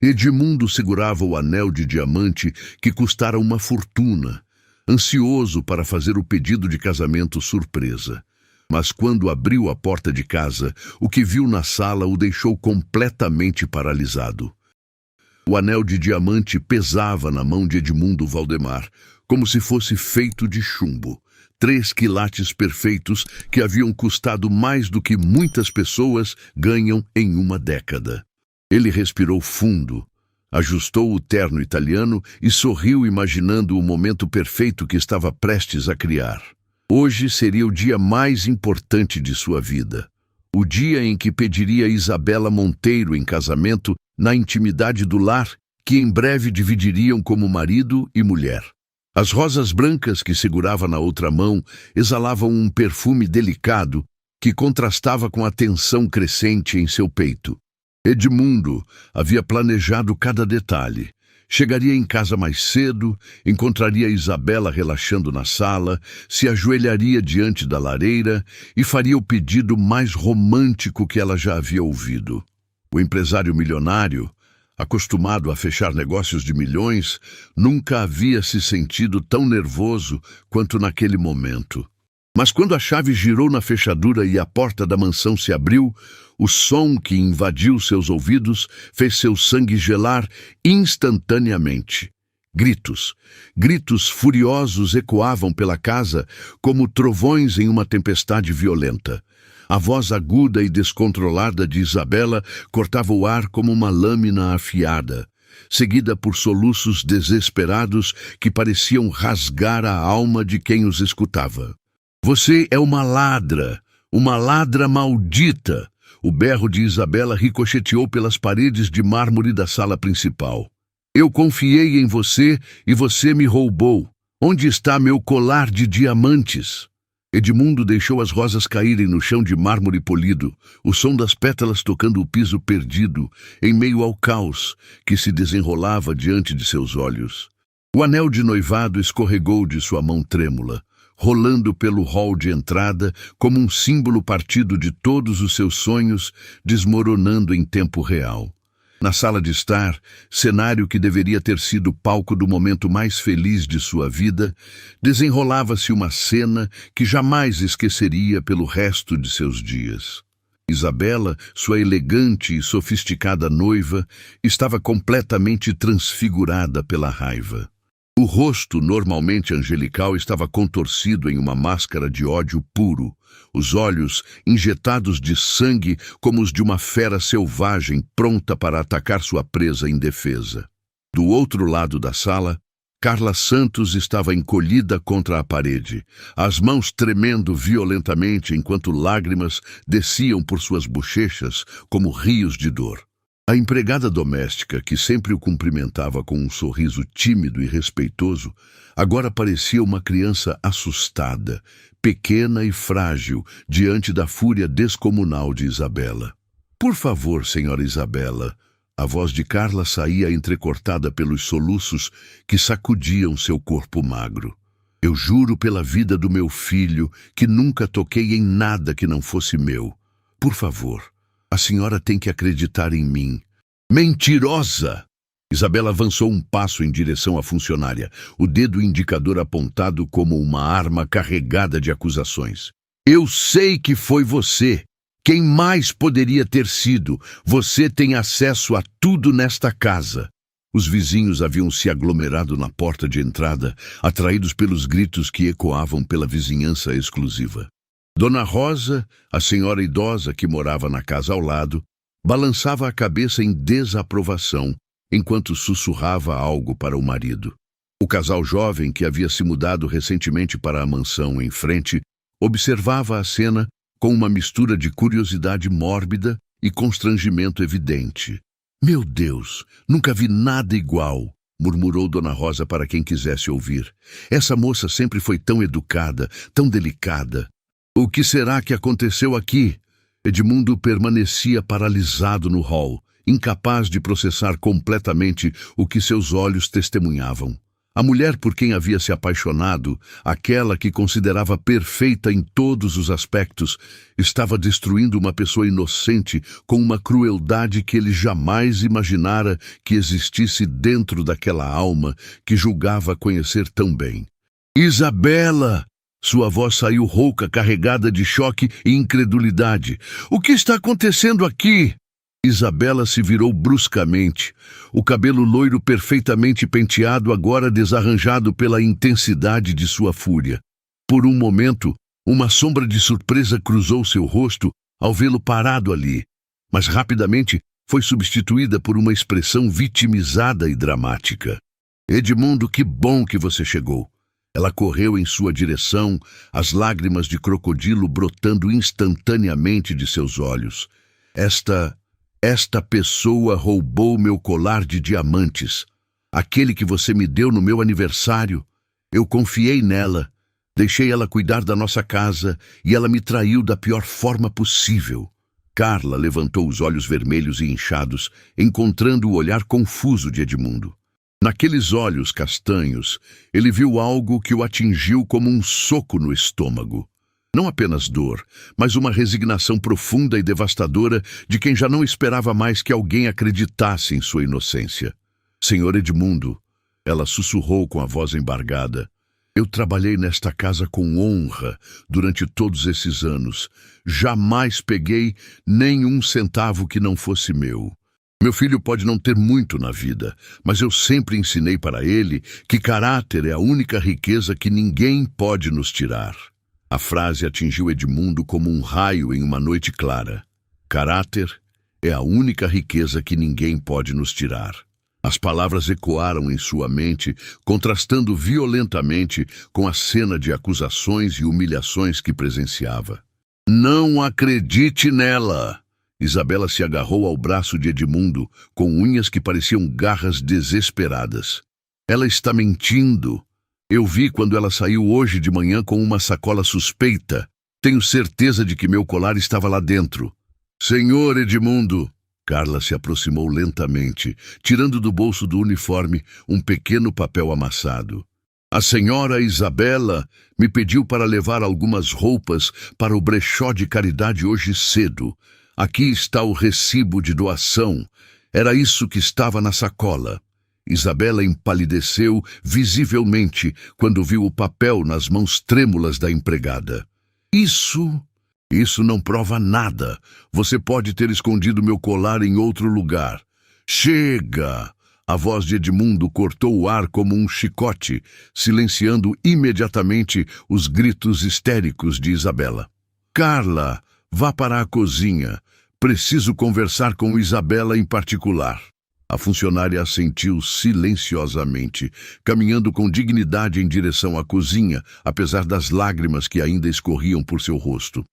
Edmundo segurava o anel de diamante que custara uma fortuna, ansioso para fazer o pedido de casamento surpresa. Mas quando abriu a porta de casa, o que viu na sala o deixou completamente paralisado. O anel de diamante pesava na mão de Edmundo Valdemar, como se fosse feito de chumbo. 3 quilates perfeitos que haviam custado mais do que muitas pessoas ganham em uma década. Ele respirou fundo, ajustou o terno italiano e sorriu imaginando o momento perfeito que estava prestes a criar. Hoje seria o dia mais importante de sua vida. O dia em que pediria Isabela Monteiro em casamento na intimidade do lar, que em breve dividiriam como marido e mulher. As rosas brancas que segurava na outra mão exalavam um perfume delicado que contrastava com a tensão crescente em seu peito. Edmundo havia planejado cada detalhe. Chegaria em casa mais cedo, encontraria Isabela relaxando na sala, se ajoelharia diante da lareira e faria o pedido mais romântico que ela já havia ouvido. O empresário milionário, acostumado a fechar negócios de milhões, nunca havia se sentido tão nervoso quanto naquele momento. Mas quando a chave girou na fechadura e a porta da mansão se abriu, o som que invadiu seus ouvidos fez seu sangue gelar instantaneamente. Gritos furiosos ecoavam pela casa como trovões em uma tempestade violenta. A voz aguda e descontrolada de Isabela cortava o ar como uma lâmina afiada, seguida por soluços desesperados que pareciam rasgar a alma de quem os escutava. "Você é uma ladra maldita!" O berro de Isabela ricocheteou pelas paredes de mármore da sala principal. "Eu confiei em você e você me roubou. Onde está meu colar de diamantes?" Edmundo deixou as rosas caírem no chão de mármore polido, o som das pétalas tocando o piso perdido, em meio ao caos que se desenrolava diante de seus olhos. O anel de noivado escorregou de sua mão trêmula, rolando pelo hall de entrada como um símbolo partido de todos os seus sonhos, desmoronando em tempo real. Na sala de estar, cenário que deveria ter sido palco do momento mais feliz de sua vida, desenrolava-se uma cena que jamais esqueceria pelo resto de seus dias. Isabela, sua elegante e sofisticada noiva, estava completamente transfigurada pela raiva. O rosto, normalmente angelical, estava contorcido em uma máscara de ódio puro, os olhos injetados de sangue como os de uma fera selvagem pronta para atacar sua presa indefesa. Do outro lado da sala, Carla Santos estava encolhida contra a parede, as mãos tremendo violentamente enquanto lágrimas desciam por suas bochechas como rios de dor. A empregada doméstica, que sempre o cumprimentava com um sorriso tímido e respeitoso, agora parecia uma criança assustada, pequena e frágil, diante da fúria descomunal de Isabela. "Por favor, senhora Isabela." A voz de Carla saía entrecortada pelos soluços que sacudiam seu corpo magro. "Eu juro pela vida do meu filho que nunca toquei em nada que não fosse meu. Por favor. A senhora tem que acreditar em mim." "Mentirosa!" Isabela avançou um passo em direção à funcionária, o dedo indicador apontado como uma arma carregada de acusações. "Eu sei que foi você. Quem mais poderia ter sido? Você tem acesso a tudo nesta casa." Os vizinhos haviam se aglomerado na porta de entrada, atraídos pelos gritos que ecoavam pela vizinhança exclusiva. Dona Rosa, a senhora idosa que morava na casa ao lado, balançava a cabeça em desaprovação, enquanto sussurrava algo para o marido. O casal jovem, que havia se mudado recentemente para a mansão em frente, observava a cena com uma mistura de curiosidade mórbida e constrangimento evidente. "Meu Deus, nunca vi nada igual", murmurou Dona Rosa para quem quisesse ouvir. "Essa moça sempre foi tão educada, tão delicada. O que será que aconteceu aqui?" Edmundo permanecia paralisado no hall, incapaz de processar completamente o que seus olhos testemunhavam. A mulher por quem havia se apaixonado, aquela que considerava perfeita em todos os aspectos, estava destruindo uma pessoa inocente com uma crueldade que ele jamais imaginara que existisse dentro daquela alma que julgava conhecer tão bem. Isabela! Sua voz saiu rouca, carregada de choque e incredulidade. O que está acontecendo aqui? Isabela se virou bruscamente, o cabelo loiro perfeitamente penteado agora desarranjado pela intensidade de sua fúria. Por um momento, uma sombra de surpresa cruzou seu rosto ao vê-lo parado ali, mas rapidamente foi substituída por uma expressão vitimizada e dramática. Edmundo, que bom que você chegou. Ela correu em sua direção, as lágrimas de crocodilo brotando instantaneamente de seus olhos. Esta pessoa roubou meu colar de diamantes, aquele que você me deu no meu aniversário. Eu confiei nela, deixei ela cuidar da nossa casa e ela me traiu da pior forma possível. Carla levantou os olhos vermelhos e inchados, encontrando o olhar confuso de Edmundo. Naqueles olhos castanhos, ele viu algo que o atingiu como um soco no estômago. Não apenas dor, mas uma resignação profunda e devastadora de quem já não esperava mais que alguém acreditasse em sua inocência. Senhor Edmundo, ela sussurrou com a voz embargada, eu trabalhei nesta casa com honra durante todos esses anos. Jamais peguei nem um centavo que não fosse meu. Meu filho pode não ter muito na vida, mas eu sempre ensinei para ele que caráter é a única riqueza que ninguém pode nos tirar. A frase atingiu Edmundo como um raio em uma noite clara. Caráter é a única riqueza que ninguém pode nos tirar. As palavras ecoaram em sua mente, contrastando violentamente com a cena de acusações e humilhações que presenciava. Não acredite nela! Isabela se agarrou ao braço de Edmundo, com unhas que pareciam garras desesperadas. Ela está mentindo. Eu vi quando ela saiu hoje de manhã com uma sacola suspeita. Tenho certeza de que meu colar estava lá dentro. Senhor Edmundo! Carla se aproximou lentamente, tirando do bolso do uniforme um pequeno papel amassado. A senhora Isabela me pediu para levar algumas roupas para o brechó de caridade hoje cedo. Aqui está o recibo de doação. Era isso que estava na sacola. Isabela empalideceu visivelmente quando viu o papel nas mãos trêmulas da empregada. Isso não prova nada. Você pode ter escondido meu colar em outro lugar. Chega! A voz de Edmundo cortou o ar como um chicote, silenciando imediatamente os gritos histéricos de Isabela. Carla, vá para a cozinha. Preciso conversar com Isabela em particular. A funcionária assentiu silenciosamente, caminhando com dignidade em direção à cozinha, apesar das lágrimas que ainda escorriam por seu rosto.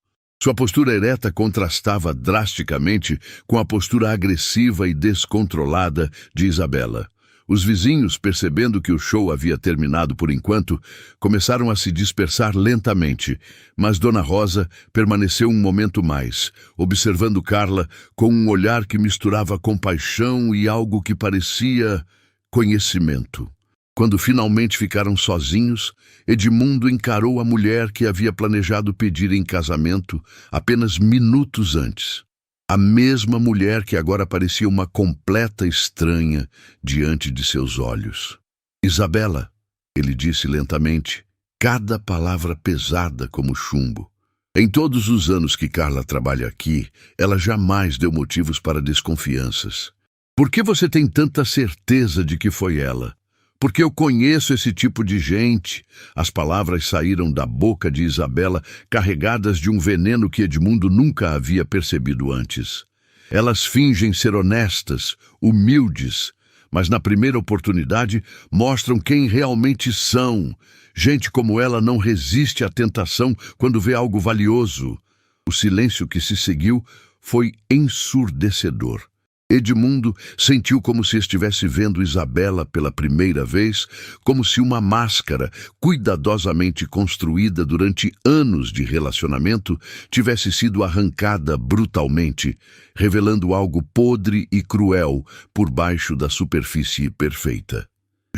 Sua postura ereta contrastava drasticamente com a postura agressiva e descontrolada de Isabela. Os vizinhos, percebendo que o show havia terminado por enquanto, começaram a se dispersar lentamente, mas Dona Rosa permaneceu um momento mais, observando Carla com um olhar que misturava compaixão e algo que parecia conhecimento. Quando finalmente ficaram sozinhos, Edmundo encarou a mulher que havia planejado pedir em casamento apenas minutos antes. A mesma mulher que agora parecia uma completa estranha diante de seus olhos. Isabela, ele disse lentamente, cada palavra pesada como chumbo. Em todos os anos que Carla trabalha aqui, ela jamais deu motivos para desconfianças. Por que você tem tanta certeza de que foi ela? Porque eu conheço esse tipo de gente. As palavras saíram da boca de Isabela, carregadas de um veneno que Edmundo nunca havia percebido antes. Elas fingem ser honestas, humildes, mas na primeira oportunidade mostram quem realmente são. Gente como ela não resiste à tentação quando vê algo valioso. O silêncio que se seguiu foi ensurdecedor. Edmundo sentiu como se estivesse vendo Isabela pela primeira vez, como se uma máscara, cuidadosamente construída durante anos de relacionamento, tivesse sido arrancada brutalmente, revelando algo podre e cruel por baixo da superfície perfeita.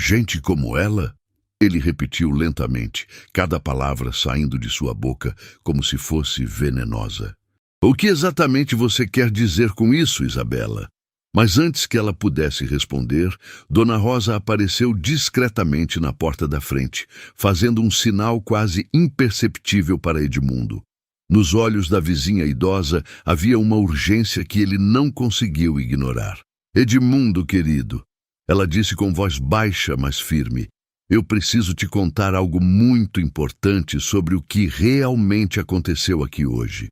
Gente como ela? Ele repetiu lentamente, cada palavra saindo de sua boca como se fosse venenosa. O que exatamente você quer dizer com isso, Isabela? Mas antes que ela pudesse responder, Dona Rosa apareceu discretamente na porta da frente, fazendo um sinal quase imperceptível para Edmundo. Nos olhos da vizinha idosa havia uma urgência que ele não conseguiu ignorar. Edmundo, querido, ela disse com voz baixa, mas firme, eu preciso te contar algo muito importante sobre o que realmente aconteceu aqui hoje.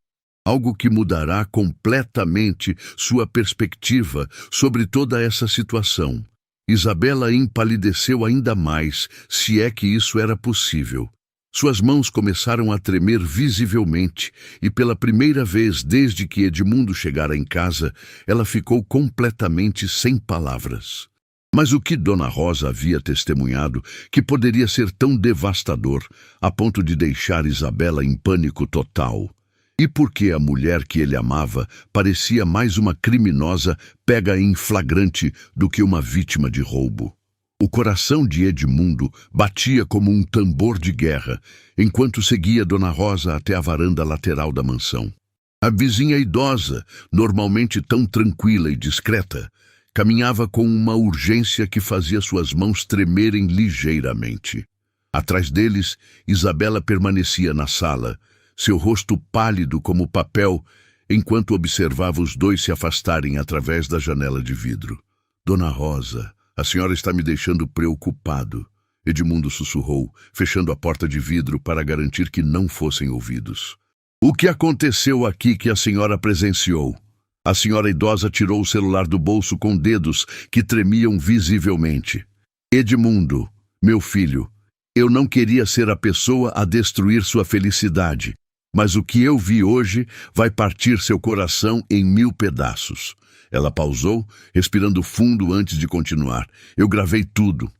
Algo que mudará completamente sua perspectiva sobre toda essa situação. Isabela empalideceu ainda mais, se é que isso era possível. Suas mãos começaram a tremer visivelmente e pela primeira vez desde que Edmundo chegara em casa, ela ficou completamente sem palavras. Mas o que Dona Rosa havia testemunhado que poderia ser tão devastador a ponto de deixar Isabela em pânico total? E por que a mulher que ele amava parecia mais uma criminosa pega em flagrante do que uma vítima de roubo? O coração de Edmundo batia como um tambor de guerra, enquanto seguia Dona Rosa até a varanda lateral da mansão. A vizinha idosa, normalmente tão tranquila e discreta, caminhava com uma urgência que fazia suas mãos tremerem ligeiramente. Atrás deles, Isabela permanecia na sala, seu rosto pálido como papel, enquanto observava os dois se afastarem através da janela de vidro. Dona Rosa, a senhora está me deixando preocupado, Edmundo sussurrou, fechando a porta de vidro para garantir que não fossem ouvidos. O que aconteceu aqui que a senhora presenciou? A senhora idosa tirou o celular do bolso com dedos que tremiam visivelmente. Edmundo, meu filho, eu não queria ser a pessoa a destruir sua felicidade. Mas o que eu vi hoje vai partir seu coração em 1000 pedaços. Ela pausou, respirando fundo antes de continuar. Eu gravei tudo.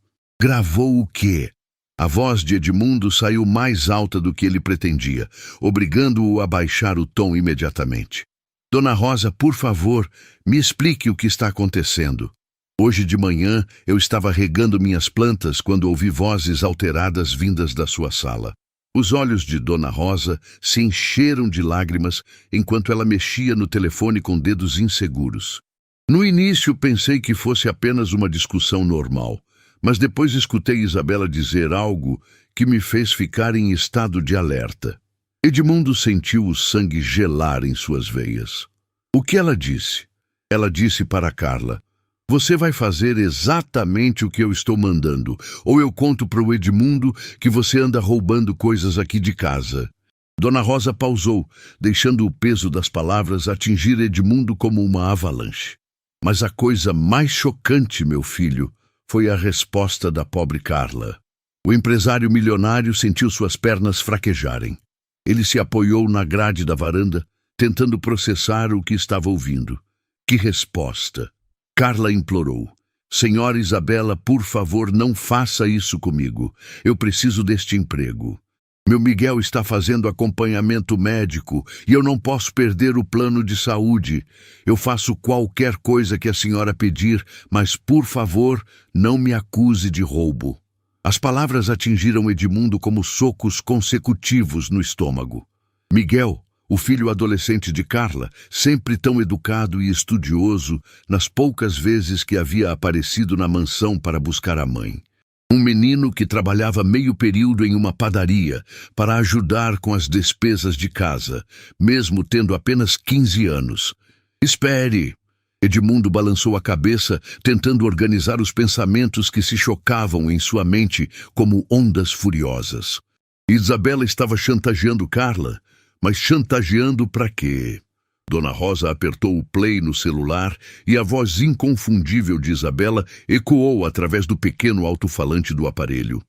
Gravou o quê? A voz de Edmundo saiu mais alta do que ele pretendia, obrigando-o a baixar o tom imediatamente. Dona Rosa, por favor, me explique o que está acontecendo. Hoje de manhã eu estava regando minhas plantas quando ouvi vozes alteradas vindas da sua sala. Os olhos de Dona Rosa se encheram de lágrimas enquanto ela mexia no telefone com dedos inseguros. No início pensei que fosse apenas uma discussão normal, mas depois escutei Isabela dizer algo que me fez ficar em estado de alerta. Edmundo sentiu o sangue gelar em suas veias. O que ela disse? Ela disse para Carla: você vai fazer exatamente o que eu estou mandando, ou eu conto para o Edmundo que você anda roubando coisas aqui de casa. Dona Rosa pausou, deixando o peso das palavras atingir Edmundo como uma avalanche. Mas a coisa mais chocante, meu filho, foi a resposta da pobre Carla. O empresário milionário sentiu suas pernas fraquejarem. Ele se apoiou na grade da varanda, tentando processar o que estava ouvindo. Que resposta! Carla implorou. Senhora Isabela, por favor, não faça isso comigo. Eu preciso deste emprego. Meu Miguel está fazendo acompanhamento médico e eu não posso perder o plano de saúde. Eu faço qualquer coisa que a senhora pedir, mas, por favor, não me acuse de roubo. As palavras atingiram Edmundo como socos consecutivos no estômago. Miguel, o filho adolescente de Carla, sempre tão educado e estudioso, nas poucas vezes que havia aparecido na mansão para buscar a mãe. Um menino que trabalhava meio período em uma padaria para ajudar com as despesas de casa, mesmo tendo apenas 15 anos. Espere! Edmundo balançou a cabeça, tentando organizar os pensamentos que se chocavam em sua mente como ondas furiosas. Isabela estava chantageando Carla. Mas chantageando para quê? Dona Rosa apertou o play no celular e a voz inconfundível de Isabela ecoou através do pequeno alto-falante do aparelho.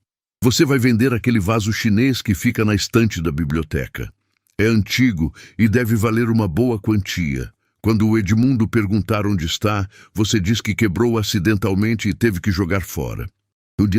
Você vai vender aquele vaso chinês que fica na estante da biblioteca. É antigo e deve valer uma boa quantia. Quando o Edmundo perguntar onde está, você diz que quebrou acidentalmente e teve que jogar fora.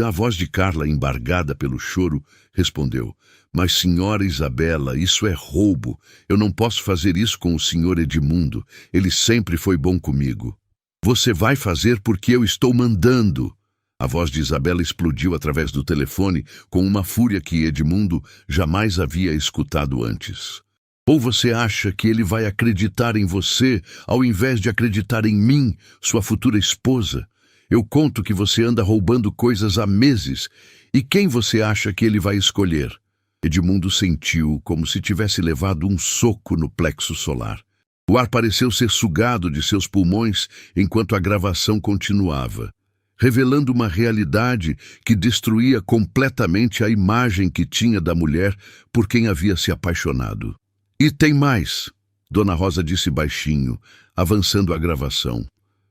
A voz de Carla, embargada pelo choro, respondeu: mas, senhora Isabela, isso é roubo. Eu não posso fazer isso com o senhor Edmundo. Ele sempre foi bom comigo. Você vai fazer porque eu estou mandando. A voz de Isabela explodiu através do telefone com uma fúria que Edmundo jamais havia escutado antes. Ou você acha que ele vai acreditar em você ao invés de acreditar em mim, sua futura esposa? Eu conto que você anda roubando coisas há meses. E quem você acha que ele vai escolher? Edmundo sentiu como se tivesse levado um soco no plexo solar. O ar pareceu ser sugado de seus pulmões enquanto a gravação continuava, revelando uma realidade que destruía completamente a imagem que tinha da mulher por quem havia se apaixonado. E tem mais, Dona Rosa disse baixinho, avançando a gravação.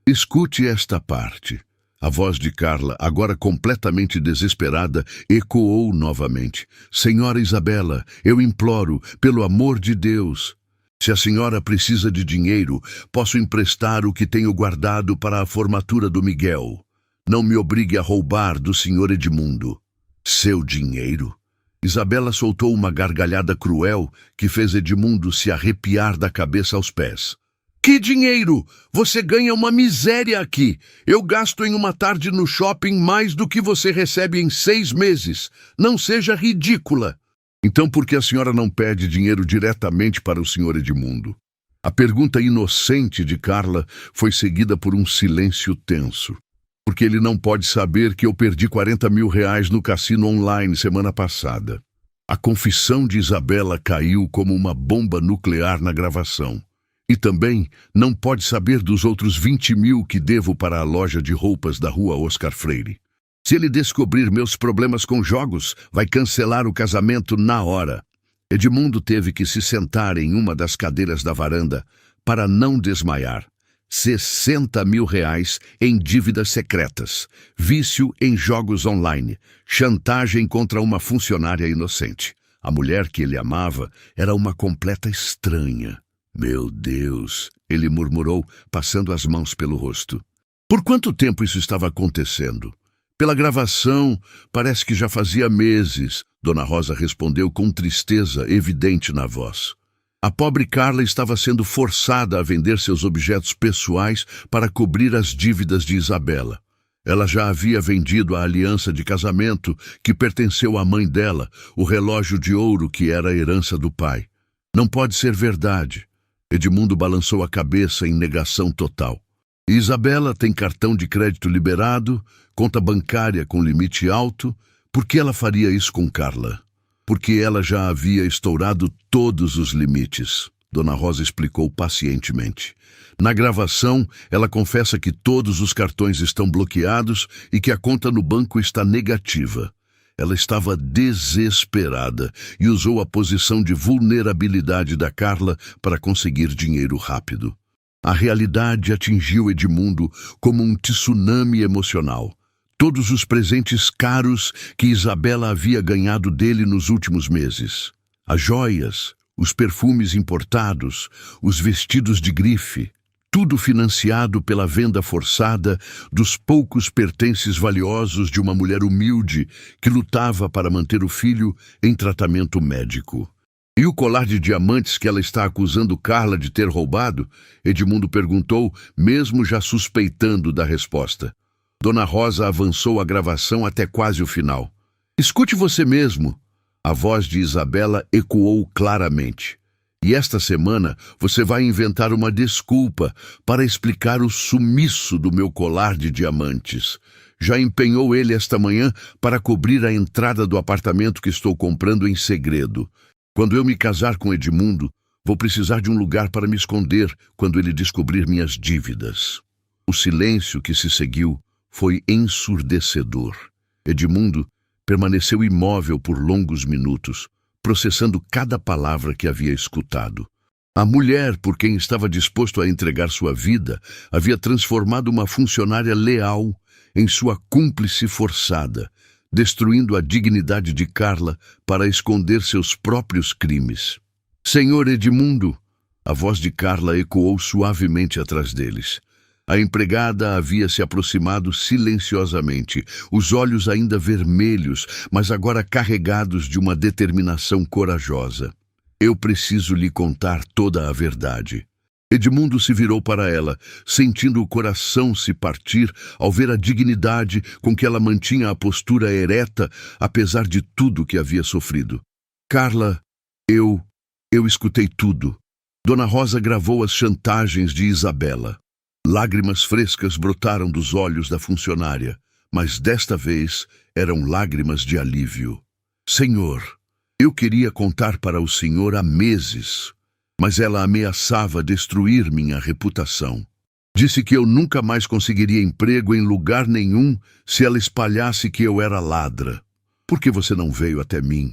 Escute esta parte. A voz de Carla, agora completamente desesperada, ecoou novamente. Senhora Isabela, eu imploro, pelo amor de Deus. Se a senhora precisa de dinheiro, posso emprestar o que tenho guardado para a formatura do Miguel. Não me obrigue a roubar do senhor Edmundo. Seu dinheiro? Isabela soltou uma gargalhada cruel que fez Edmundo se arrepiar da cabeça aos pés. Que dinheiro? Você ganha uma miséria aqui. Eu gasto em uma tarde no shopping mais do que você recebe em 6 meses. Não seja ridícula. Então por que a senhora não pede dinheiro diretamente para o senhor Edmundo? A pergunta inocente de Carla foi seguida por um silêncio tenso. Porque ele não pode saber que eu perdi R$40 mil no cassino online semana passada. A confissão de Isabela caiu como uma bomba nuclear na gravação. E também não pode saber dos outros 20 mil que devo para a loja de roupas da rua Oscar Freire. Se ele descobrir meus problemas com jogos, vai cancelar o casamento na hora. Edmundo teve que se sentar em uma das cadeiras da varanda para não desmaiar. R$60 mil em dívidas secretas, vício em jogos online, chantagem contra uma funcionária inocente. A mulher que ele amava era uma completa estranha. Meu Deus, ele murmurou, passando as mãos pelo rosto. Por quanto tempo isso estava acontecendo? Pela gravação, parece que já fazia meses, Dona Rosa respondeu com tristeza evidente na voz. A pobre Carla estava sendo forçada a vender seus objetos pessoais para cobrir as dívidas de Isabela. Ela já havia vendido a aliança de casamento que pertenceu à mãe dela, o relógio de ouro que era a herança do pai. Não pode ser verdade. Edmundo balançou a cabeça em negação total. Isabela tem cartão de crédito liberado, conta bancária com limite alto. Por que ela faria isso com Carla? Porque ela já havia estourado todos os limites, Dona Rosa explicou pacientemente. Na gravação, ela confessa que todos os cartões estão bloqueados e que a conta no banco está negativa. Ela estava desesperada e usou a posição de vulnerabilidade da Carla para conseguir dinheiro rápido. A realidade atingiu Edmundo como um tsunami emocional. Todos os presentes caros que Isabela havia ganhado dele nos últimos meses. As joias, os perfumes importados, os vestidos de grife, tudo financiado pela venda forçada dos poucos pertences valiosos de uma mulher humilde que lutava para manter o filho em tratamento médico. E o colar de diamantes que ela está acusando Carla de ter roubado? Edmundo perguntou, mesmo já suspeitando da resposta. Dona Rosa avançou a gravação até quase o final. Escute você mesmo. A voz de Isabela ecoou claramente. E esta semana você vai inventar uma desculpa para explicar o sumiço do meu colar de diamantes. Já empenhou ele esta manhã para cobrir a entrada do apartamento que estou comprando em segredo. Quando eu me casar com Edmundo, vou precisar de um lugar para me esconder quando ele descobrir minhas dívidas. O silêncio que se seguiu foi ensurdecedor. Edmundo permaneceu imóvel por longos minutos, processando cada palavra que havia escutado. A mulher por quem estava disposto a entregar sua vida havia transformado uma funcionária leal em sua cúmplice forçada, destruindo a dignidade de Carla para esconder seus próprios crimes. Senhor Edmundo, a voz de Carla ecoou suavemente atrás deles. A empregada havia se aproximado silenciosamente, os olhos ainda vermelhos, mas agora carregados de uma determinação corajosa. Eu preciso lhe contar toda a verdade. Edmundo se virou para ela, sentindo o coração se partir ao ver a dignidade com que ela mantinha a postura ereta, apesar de tudo que havia sofrido. Carla, eu escutei tudo. Dona Rosa gravou as chantagens de Isabela. Lágrimas frescas brotaram dos olhos da funcionária, mas desta vez eram lágrimas de alívio. Senhor, eu queria contar para o senhor há meses, mas ela ameaçava destruir minha reputação. Disse que eu nunca mais conseguiria emprego em lugar nenhum se ela espalhasse que eu era ladra. Por que você não veio até mim?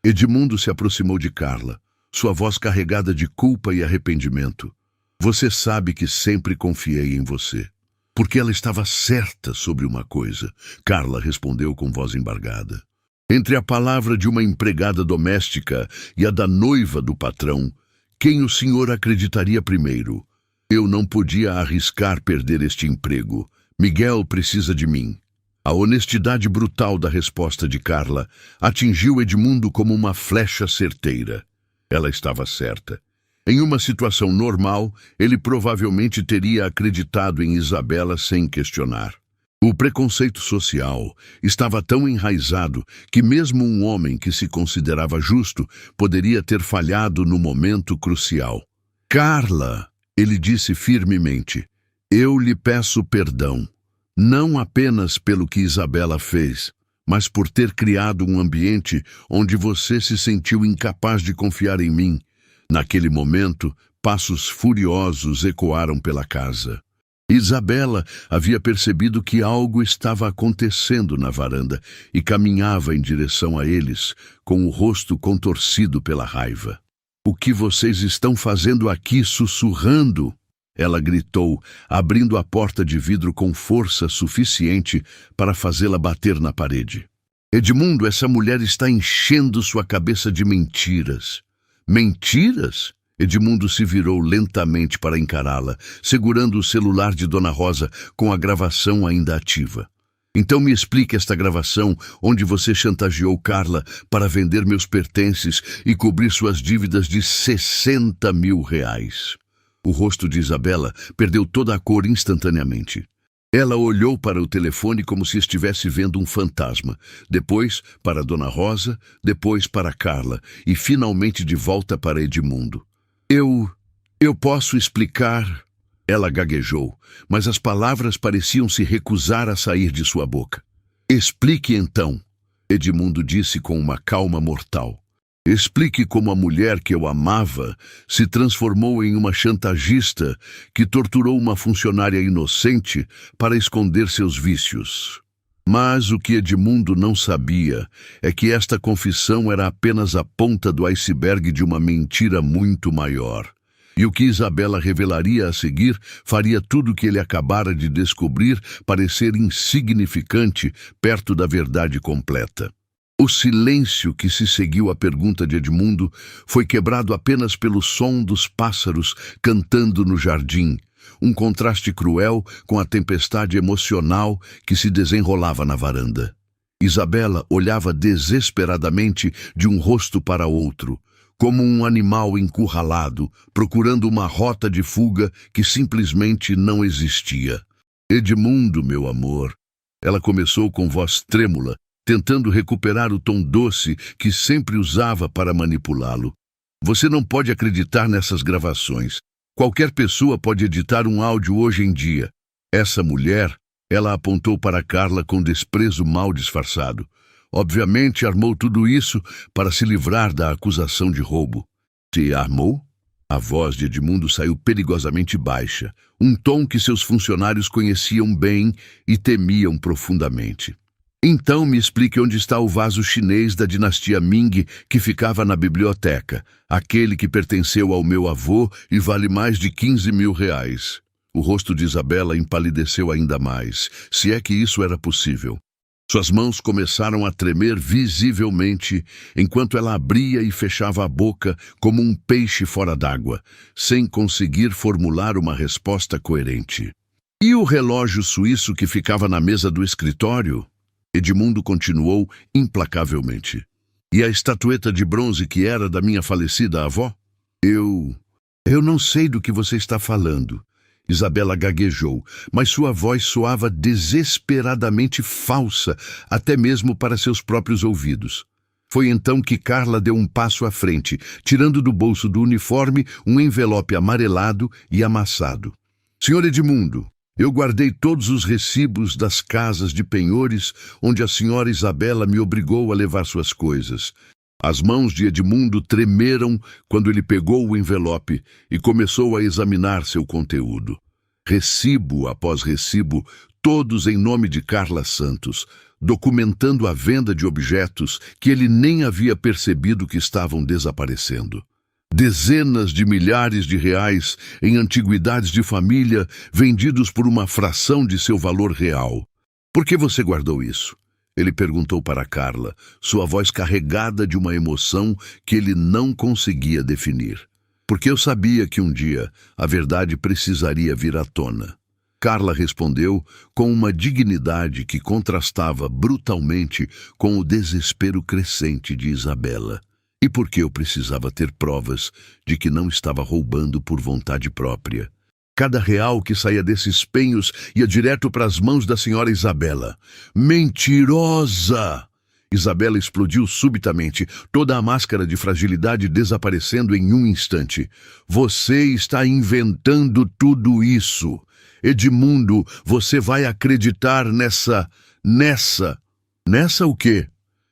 Edmundo se aproximou de Carla, sua voz carregada de culpa e arrependimento. Você sabe que sempre confiei em você. Porque ela estava certa sobre uma coisa, Carla respondeu com voz embargada. Entre a palavra de uma empregada doméstica e a da noiva do patrão, quem o senhor acreditaria primeiro? Eu não podia arriscar perder este emprego. Miguel precisa de mim. A honestidade brutal da resposta de Carla atingiu Edmundo como uma flecha certeira. Ela estava certa. Em uma situação normal, ele provavelmente teria acreditado em Isabela sem questionar. O preconceito social estava tão enraizado que mesmo um homem que se considerava justo poderia ter falhado no momento crucial. Carla, ele disse firmemente, eu lhe peço perdão, não apenas pelo que Isabela fez, mas por ter criado um ambiente onde você se sentiu incapaz de confiar em mim. Naquele momento, passos furiosos ecoaram pela casa. Isabela havia percebido que algo estava acontecendo na varanda e caminhava em direção a eles, com o rosto contorcido pela raiva. O que vocês estão fazendo aqui sussurrando? Ela gritou, abrindo a porta de vidro com força suficiente para fazê-la bater na parede. Edmundo, essa mulher está enchendo sua cabeça de mentiras. Mentiras? Edmundo se virou lentamente para encará-la, segurando o celular de Dona Rosa com a gravação ainda ativa. Então me explique esta gravação onde você chantageou Carla para vender meus pertences e cobrir suas dívidas de 60 mil reais. O rosto de Isabela perdeu toda a cor instantaneamente. Ela olhou para o telefone como se estivesse vendo um fantasma, depois para Dona Rosa, depois para Carla e finalmente de volta para Edmundo. Eu posso explicar... Ela gaguejou, mas as palavras pareciam se recusar a sair de sua boca. Explique então, Edmundo disse com uma calma mortal. Explique como a mulher que eu amava se transformou em uma chantagista que torturou uma funcionária inocente para esconder seus vícios. Mas o que Edmundo não sabia é que esta confissão era apenas a ponta do iceberg de uma mentira muito maior. E o que Isabela revelaria a seguir faria tudo o que ele acabara de descobrir parecer insignificante perto da verdade completa. O silêncio que se seguiu à pergunta de Edmundo foi quebrado apenas pelo som dos pássaros cantando no jardim, um contraste cruel com a tempestade emocional que se desenrolava na varanda. Isabela olhava desesperadamente de um rosto para outro, como um animal encurralado, procurando uma rota de fuga que simplesmente não existia. Edmundo, meu amor, ela começou com voz trêmula, tentando recuperar o tom doce que sempre usava para manipulá-lo. Você não pode acreditar nessas gravações. Qualquer pessoa pode editar um áudio hoje em dia. Essa mulher, ela apontou para Carla com desprezo mal disfarçado. Obviamente armou tudo isso para se livrar da acusação de roubo. Se armou? A voz de Edmundo saiu perigosamente baixa, um tom que seus funcionários conheciam bem e temiam profundamente. Então me explique onde está o vaso chinês da dinastia Ming que ficava na biblioteca, aquele que pertenceu ao meu avô e vale mais de 15 mil reais. O rosto de Isabela empalideceu ainda mais, se é que isso era possível. Suas mãos começaram a tremer visivelmente enquanto ela abria e fechava a boca como um peixe fora d'água, sem conseguir formular uma resposta coerente. E o relógio suíço que ficava na mesa do escritório? Edmundo continuou implacavelmente. E a estatueta de bronze que era da minha falecida avó? Eu não sei do que você está falando. Isabela gaguejou, mas sua voz soava desesperadamente falsa, até mesmo para seus próprios ouvidos. Foi então que Carla deu um passo à frente, tirando do bolso do uniforme um envelope amarelado e amassado. Senhor Edmundo, eu guardei todos os recibos das casas de penhores onde a senhora Isabela me obrigou a levar suas coisas. As mãos de Edmundo tremeram quando ele pegou o envelope e começou a examinar seu conteúdo. Recibo após recibo, todos em nome de Carla Santos, documentando a venda de objetos que ele nem havia percebido que estavam desaparecendo. Dezenas de milhares de reais em antiguidades de família vendidos por uma fração de seu valor real. Por que você guardou isso? Ele perguntou para Carla, sua voz carregada de uma emoção que ele não conseguia definir. Porque eu sabia que um dia a verdade precisaria vir à tona. Carla respondeu com uma dignidade que contrastava brutalmente com o desespero crescente de Isabela. E porque eu precisava ter provas de que não estava roubando por vontade própria. Cada real que saía desses penhos ia direto para as mãos da senhora Isabela. Mentirosa! Isabela explodiu subitamente, toda a máscara de fragilidade desaparecendo em um instante. Você está inventando tudo isso. Edmundo, você vai acreditar nessa o quê?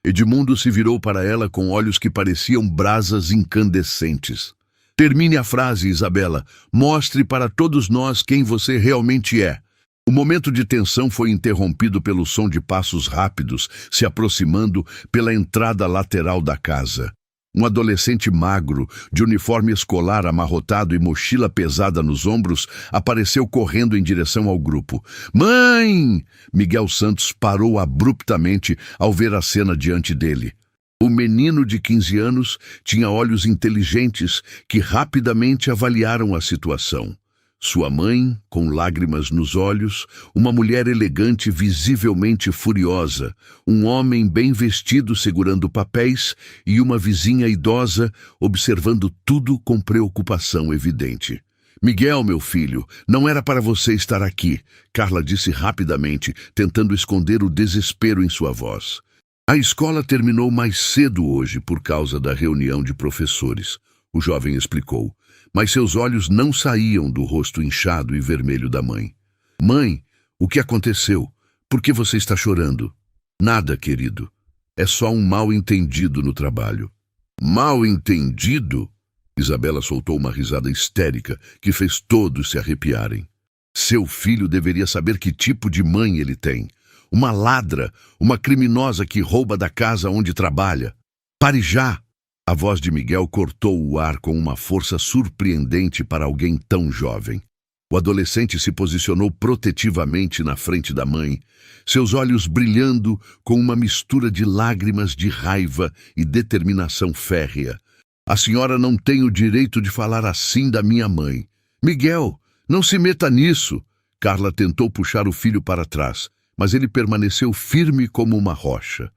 Edmundo se virou para ela com olhos que pareciam brasas incandescentes. Termine a frase, Isabela. Mostre para todos nós quem você realmente é. O momento de tensão foi interrompido pelo som de passos rápidos se aproximando pela entrada lateral da casa. Um adolescente magro, de uniforme escolar amarrotado e mochila pesada nos ombros, apareceu correndo em direção ao grupo. Mãe! Miguel Santos parou abruptamente ao ver a cena diante dele. O menino de 15 anos tinha olhos inteligentes que rapidamente avaliaram a situação. Sua mãe, com lágrimas nos olhos, uma mulher elegante visivelmente furiosa, um homem bem vestido segurando papéis e uma vizinha idosa observando tudo com preocupação evidente. Miguel, meu filho, não era para você estar aqui, Carla disse rapidamente, tentando esconder o desespero em sua voz. A escola terminou mais cedo hoje por causa da reunião de professores, o jovem explicou, mas seus olhos não saíam do rosto inchado e vermelho da mãe. Mãe, o que aconteceu? Por que você está chorando? Nada, querido. É só um mal-entendido no trabalho. Mal-entendido? Isabela soltou uma risada histérica que fez todos se arrepiarem. Seu filho deveria saber que tipo de mãe ele tem. Uma ladra, uma criminosa que rouba da casa onde trabalha. Pare já! A voz de Miguel cortou o ar com uma força surpreendente para alguém tão jovem. O adolescente se posicionou protetivamente na frente da mãe, seus olhos brilhando com uma mistura de lágrimas de raiva e determinação férrea. A senhora não tem o direito de falar assim da minha mãe. Miguel, não se meta nisso! Carla tentou puxar o filho para trás, mas ele permaneceu firme como uma rocha.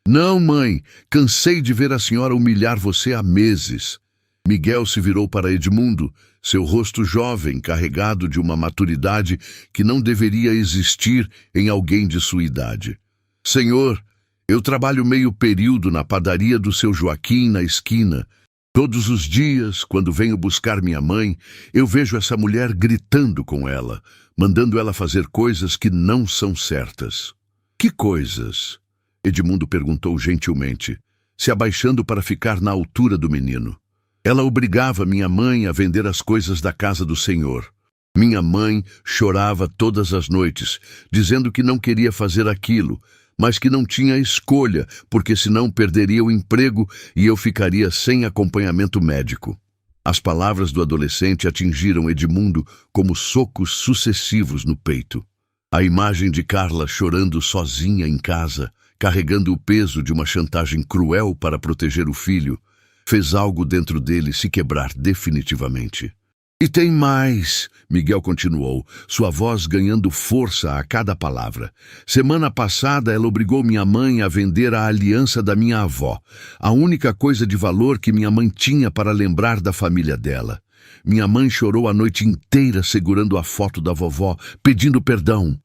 Não, mãe, cansei de ver a senhora humilhar você há meses. Miguel se virou para Edmundo, seu rosto jovem, carregado de uma maturidade que não deveria existir em alguém de sua idade. Senhor, eu trabalho meio período na padaria do seu Joaquim na esquina. Todos os dias, quando venho buscar minha mãe, eu vejo essa mulher gritando com ela, mandando ela fazer coisas que não são certas. Que coisas? Edmundo perguntou gentilmente, se abaixando para ficar na altura do menino. Ela obrigava minha mãe a vender as coisas da casa do Senhor. Minha mãe chorava todas as noites, dizendo que não queria fazer aquilo, mas que não tinha escolha, porque senão perderia o emprego e eu ficaria sem acompanhamento médico. As palavras do adolescente atingiram Edmundo como socos sucessivos no peito. A imagem de Carla chorando sozinha em casa, carregando o peso de uma chantagem cruel para proteger o filho, fez algo dentro dele se quebrar definitivamente. E tem mais, Miguel continuou, sua voz ganhando força a cada palavra. Semana passada ela obrigou minha mãe a vender a aliança da minha avó, a única coisa de valor que minha mãe tinha para lembrar da família dela. Minha mãe chorou a noite inteira segurando a foto da vovó, pedindo perdão.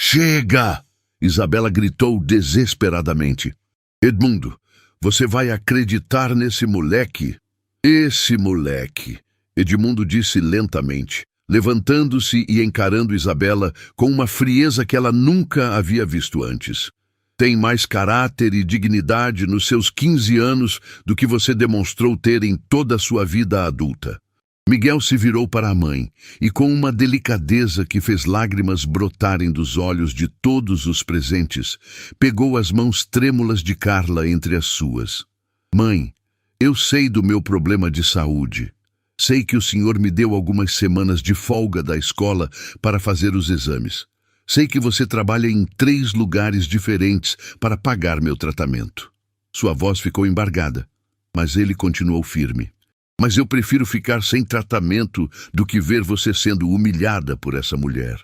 Chega! Isabela gritou desesperadamente. Edmundo, você vai acreditar nesse moleque? Esse moleque, Edmundo disse lentamente, levantando-se e encarando Isabela com uma frieza que ela nunca havia visto antes. Tem mais caráter e dignidade nos seus 15 anos do que você demonstrou ter em toda a sua vida adulta. Miguel se virou para a mãe e, com uma delicadeza que fez lágrimas brotarem dos olhos de todos os presentes, pegou as mãos trêmulas de Carla entre as suas. Mãe, eu sei do meu problema de saúde. Sei que o senhor me deu algumas semanas de folga da escola para fazer os exames. Sei que você trabalha em 3 lugares diferentes para pagar meu tratamento. Sua voz ficou embargada, mas ele continuou firme. Mas eu prefiro ficar sem tratamento do que ver você sendo humilhada por essa mulher.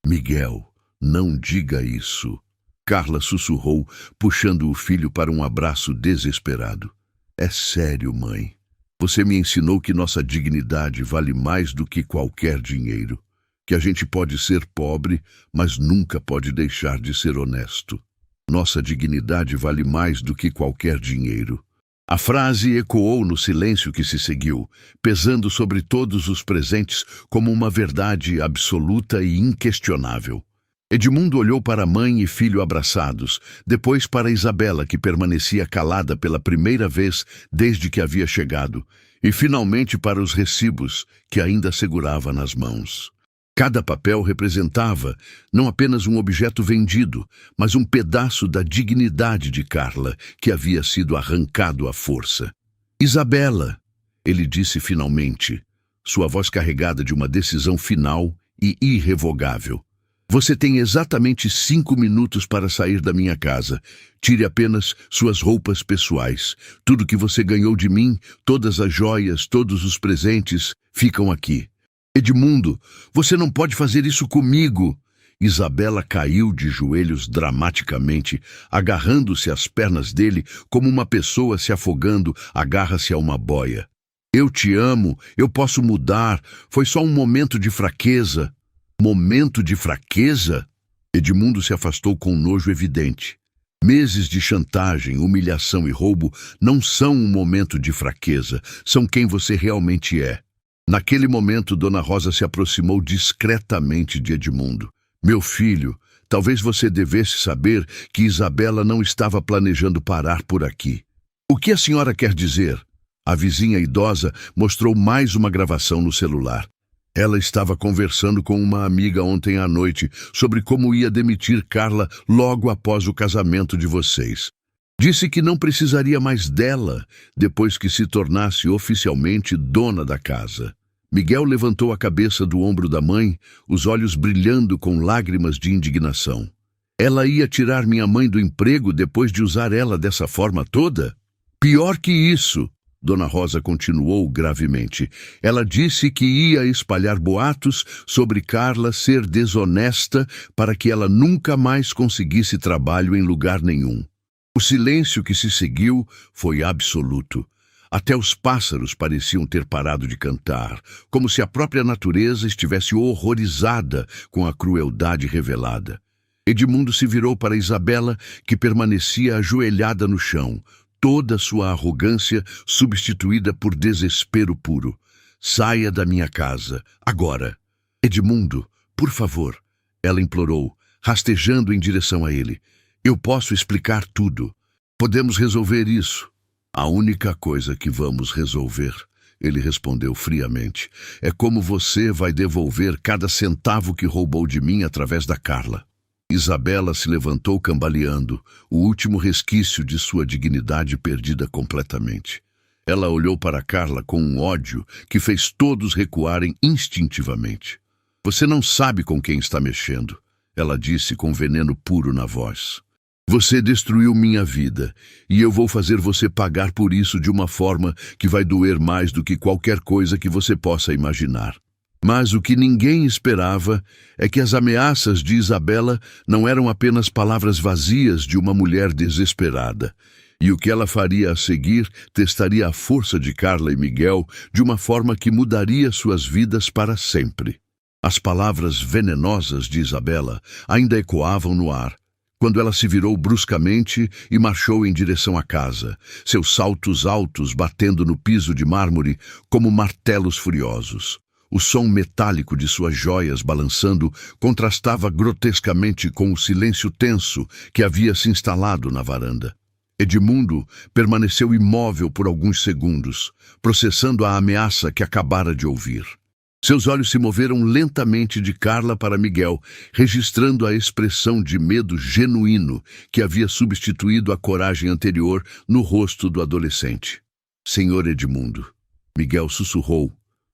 Miguel, não diga isso. Carla sussurrou, puxando o filho para um abraço desesperado. É sério, mãe. Você me ensinou que nossa dignidade vale mais do que qualquer dinheiro. Que a gente pode ser pobre, mas nunca pode deixar de ser honesto. Nossa dignidade vale mais do que qualquer dinheiro. A frase ecoou no silêncio que se seguiu, pesando sobre todos os presentes como uma verdade absoluta e inquestionável. Edmundo olhou para a mãe e filho abraçados, depois para Isabela, que permanecia calada pela primeira vez desde que havia chegado, e finalmente para os recibos que ainda segurava nas mãos. Cada papel representava não apenas um objeto vendido, mas um pedaço da dignidade de Carla, que havia sido arrancado à força. Isabela, ele disse finalmente, sua voz carregada de uma decisão final e irrevogável. Você tem exatamente 5 minutos para sair da minha casa. Tire apenas suas roupas pessoais. Tudo que você ganhou de mim, todas as joias, todos os presentes, ficam aqui. Edmundo, você não pode fazer isso comigo. Isabela caiu de joelhos dramaticamente, agarrando-se às pernas dele como uma pessoa se afogando agarra-se a uma boia. Eu te amo, eu posso mudar, foi só um momento de fraqueza. Momento de fraqueza? Edmundo se afastou com nojo evidente. Meses de chantagem, humilhação e roubo não são um momento de fraqueza, são quem você realmente é. Naquele momento, Dona Rosa se aproximou discretamente de Edmundo. Meu filho, talvez você devesse saber que Isabela não estava planejando parar por aqui. O que a senhora quer dizer? A vizinha idosa mostrou mais uma gravação no celular. Ela estava conversando com uma amiga ontem à noite sobre como ia demitir Carla logo após o casamento de vocês. Disse que não precisaria mais dela depois que se tornasse oficialmente dona da casa. Miguel levantou a cabeça do ombro da mãe, os olhos brilhando com lágrimas de indignação. Ela ia tirar minha mãe do emprego depois de usar ela dessa forma toda? Pior que isso, Dona Rosa continuou gravemente. Ela disse que ia espalhar boatos sobre Carla ser desonesta para que ela nunca mais conseguisse trabalho em lugar nenhum. O silêncio que se seguiu foi absoluto. Até os pássaros pareciam ter parado de cantar, como se a própria natureza estivesse horrorizada com a crueldade revelada. Edmundo se virou para Isabela, que permanecia ajoelhada no chão, toda sua arrogância substituída por desespero puro. Saia da minha casa, agora. Edmundo, por favor, ela implorou, rastejando em direção a ele. Eu posso explicar tudo. Podemos resolver isso. A única coisa que vamos resolver, ele respondeu friamente, é como você vai devolver cada centavo que roubou de mim através da Carla. Isabela se levantou cambaleando, o último resquício de sua dignidade perdida completamente. Ela olhou para Carla com um ódio que fez todos recuarem instintivamente. Você não sabe com quem está mexendo, ela disse com veneno puro na voz. Você destruiu minha vida, e eu vou fazer você pagar por isso de uma forma que vai doer mais do que qualquer coisa que você possa imaginar. Mas o que ninguém esperava é que as ameaças de Isabela não eram apenas palavras vazias de uma mulher desesperada. E o que ela faria a seguir testaria a força de Carla e Miguel de uma forma que mudaria suas vidas para sempre. As palavras venenosas de Isabela ainda ecoavam no ar, quando ela se virou bruscamente e marchou em direção à casa, seus saltos altos batendo no piso de mármore como martelos furiosos. O som metálico de suas joias balançando contrastava grotescamente com o silêncio tenso que havia se instalado na varanda. Edmundo permaneceu imóvel por alguns segundos, processando a ameaça que acabara de ouvir. Seus olhos se moveram lentamente de Carla para Miguel, registrando a expressão de medo genuíno que havia substituído a coragem anterior no rosto do adolescente. Senhor Edmundo, Miguel sussurrou,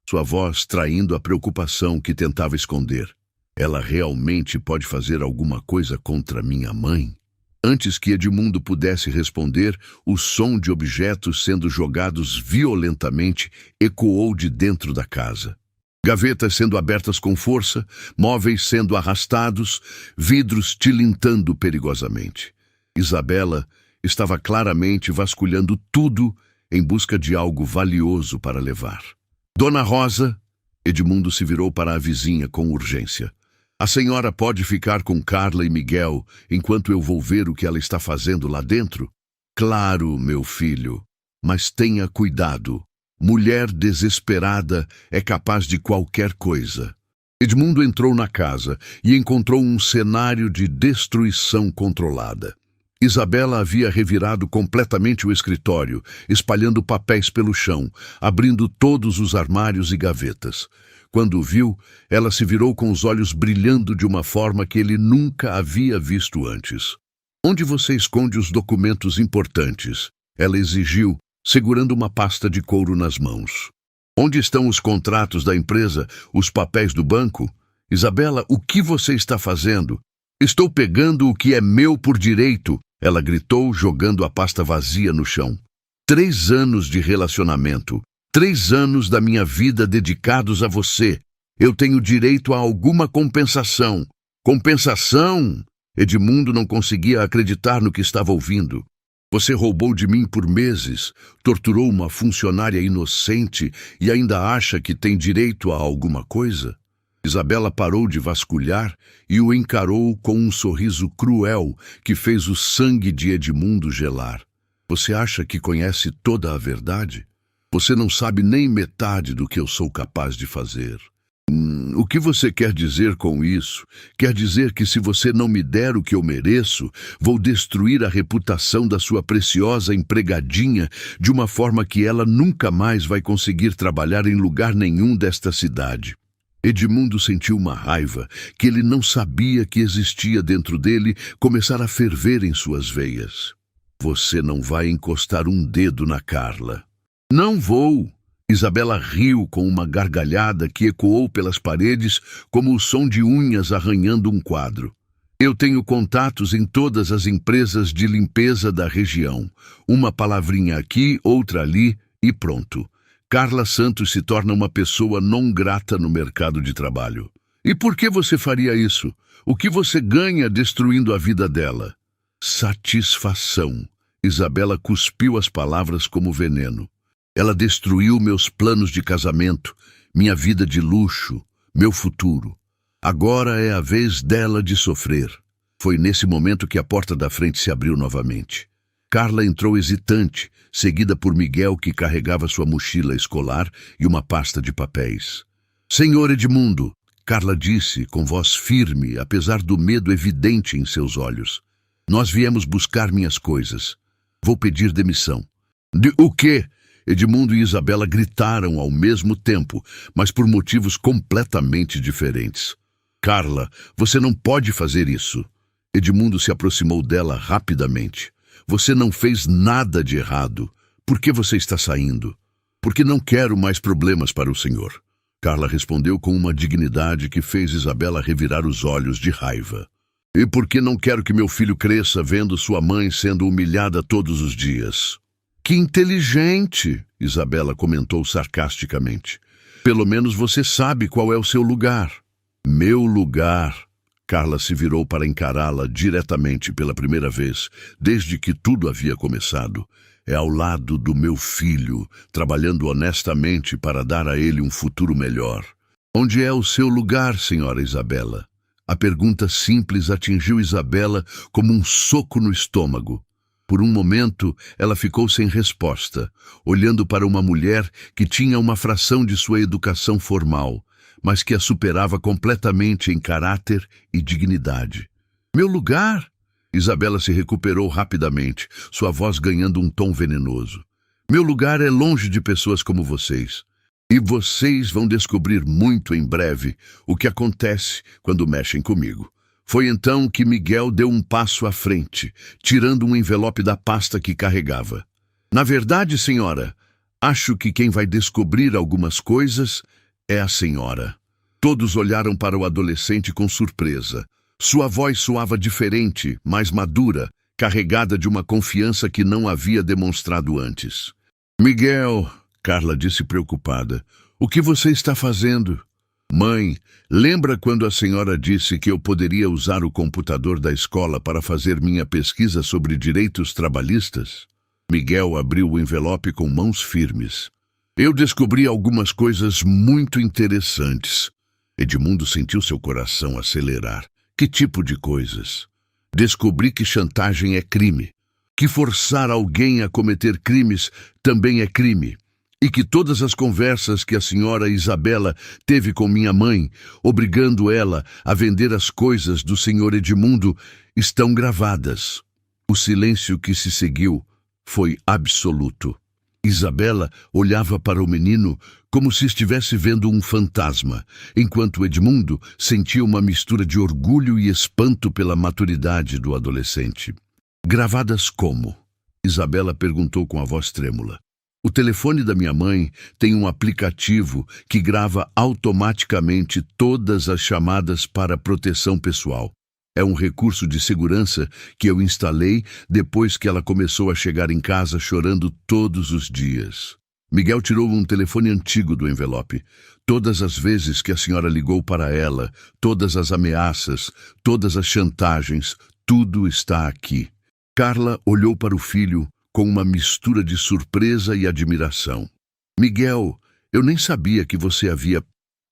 sua voz traindo a preocupação que tentava esconder. Ela realmente pode fazer alguma coisa contra minha mãe? Antes que Edmundo pudesse responder, o som de objetos sendo jogados violentamente ecoou de dentro da casa. Gavetas sendo abertas com força, móveis sendo arrastados, vidros tilintando perigosamente. Isabela estava claramente vasculhando tudo em busca de algo valioso para levar. Dona Rosa, Edmundo se virou para a vizinha com urgência. A senhora pode ficar com Carla e Miguel enquanto eu vou ver o que ela está fazendo lá dentro? Claro, meu filho, mas tenha cuidado. Mulher desesperada é capaz de qualquer coisa. Edmundo entrou na casa e encontrou um cenário de destruição controlada. Isabela havia revirado completamente o escritório, espalhando papéis pelo chão, abrindo todos os armários e gavetas. Quando o viu, ela se virou com os olhos brilhando de uma forma que ele nunca havia visto antes. Onde você esconde os documentos importantes? Ela exigiu, segurando uma pasta de couro nas mãos. Onde estão os contratos da empresa, os papéis do banco? Isabela, o que você está fazendo? Estou pegando o que é meu por direito, ela gritou, jogando a pasta vazia no chão. 3 anos de relacionamento, 3 anos da minha vida dedicados a você. Eu tenho direito a alguma compensação. Compensação? Edmundo não conseguia acreditar no que estava ouvindo. Você roubou de mim por meses, torturou uma funcionária inocente e ainda acha que tem direito a alguma coisa? Isabela parou de vasculhar e o encarou com um sorriso cruel que fez o sangue de Edmundo gelar. Você acha que conhece toda a verdade? Você não sabe nem metade do que eu sou capaz de fazer. O que você quer dizer com isso? Quer dizer que se você não me der o que eu mereço, vou destruir a reputação da sua preciosa empregadinha de uma forma que ela nunca mais vai conseguir trabalhar em lugar nenhum desta cidade. Edmundo sentiu uma raiva que ele não sabia que existia dentro dele começar a ferver em suas veias. Você não vai encostar um dedo na Carla. Não vou! Isabela riu com uma gargalhada que ecoou pelas paredes como o som de unhas arranhando um quadro. Eu tenho contatos em todas as empresas de limpeza da região. Uma palavrinha aqui, outra ali e pronto. Carla Santos se torna uma pessoa não grata no mercado de trabalho. E por que você faria isso? O que você ganha destruindo a vida dela? Satisfação. Isabela cuspiu as palavras como veneno. Ela destruiu meus planos de casamento, minha vida de luxo, meu futuro. Agora é a vez dela de sofrer. Foi nesse momento que a porta da frente se abriu novamente. Carla entrou hesitante, seguida por Miguel, que carregava sua mochila escolar e uma pasta de papéis. Senhor Edmundo, Carla disse com voz firme, apesar do medo evidente em seus olhos. Nós viemos buscar minhas coisas. Vou pedir demissão. De o quê? Edmundo e Isabela gritaram ao mesmo tempo, mas por motivos completamente diferentes. Carla, você não pode fazer isso. Edmundo se aproximou dela rapidamente. Você não fez nada de errado. Por que você está saindo? Porque não quero mais problemas para o senhor. Carla respondeu com uma dignidade que fez Isabela revirar os olhos de raiva. E porque não quero que meu filho cresça vendo sua mãe sendo humilhada todos os dias. Que inteligente, Isabela comentou sarcasticamente. Pelo menos você sabe qual é o seu lugar. Meu lugar. Carla se virou para encará-la diretamente pela primeira vez, desde que tudo havia começado. É ao lado do meu filho, trabalhando honestamente para dar a ele um futuro melhor. Onde é o seu lugar, senhora Isabela? A pergunta simples atingiu Isabela como um soco no estômago. Por um momento, ela ficou sem resposta, olhando para uma mulher que tinha uma fração de sua educação formal, mas que a superava completamente em caráter e dignidade. Meu lugar? Isabela se recuperou rapidamente, sua voz ganhando um tom venenoso. Meu lugar é longe de pessoas como vocês. E vocês vão descobrir muito em breve o que acontece quando mexem comigo. Foi então que Miguel deu um passo à frente, tirando um envelope da pasta que carregava. Na verdade, senhora, acho que quem vai descobrir algumas coisas é a senhora. Todos olharam para o adolescente com surpresa. Sua voz soava diferente, mais madura, carregada de uma confiança que não havia demonstrado antes. Miguel, Carla disse preocupada, o que você está fazendo? Mãe, lembra quando a senhora disse que eu poderia usar o computador da escola para fazer minha pesquisa sobre direitos trabalhistas? Miguel abriu o envelope com mãos firmes. Eu descobri algumas coisas muito interessantes. Edmundo sentiu seu coração acelerar. Que tipo de coisas? Descobri que chantagem é crime, que forçar alguém a cometer crimes também é crime, e que todas as conversas que a senhora Isabela teve com minha mãe, obrigando ela a vender as coisas do senhor Edmundo, estão gravadas. O silêncio que se seguiu foi absoluto. Isabela olhava para o menino como se estivesse vendo um fantasma, enquanto Edmundo sentia uma mistura de orgulho e espanto pela maturidade do adolescente. Gravadas como? Isabela perguntou com a voz trêmula. O telefone da minha mãe tem um aplicativo que grava automaticamente todas as chamadas para proteção pessoal. É um recurso de segurança que eu instalei depois que ela começou a chegar em casa chorando todos os dias. Miguel tirou um telefone antigo do envelope. Todas as vezes que a senhora ligou para ela, todas as ameaças, todas as chantagens, tudo está aqui. Carla olhou para o filho com uma mistura de surpresa e admiração. Miguel, eu nem sabia que você havia...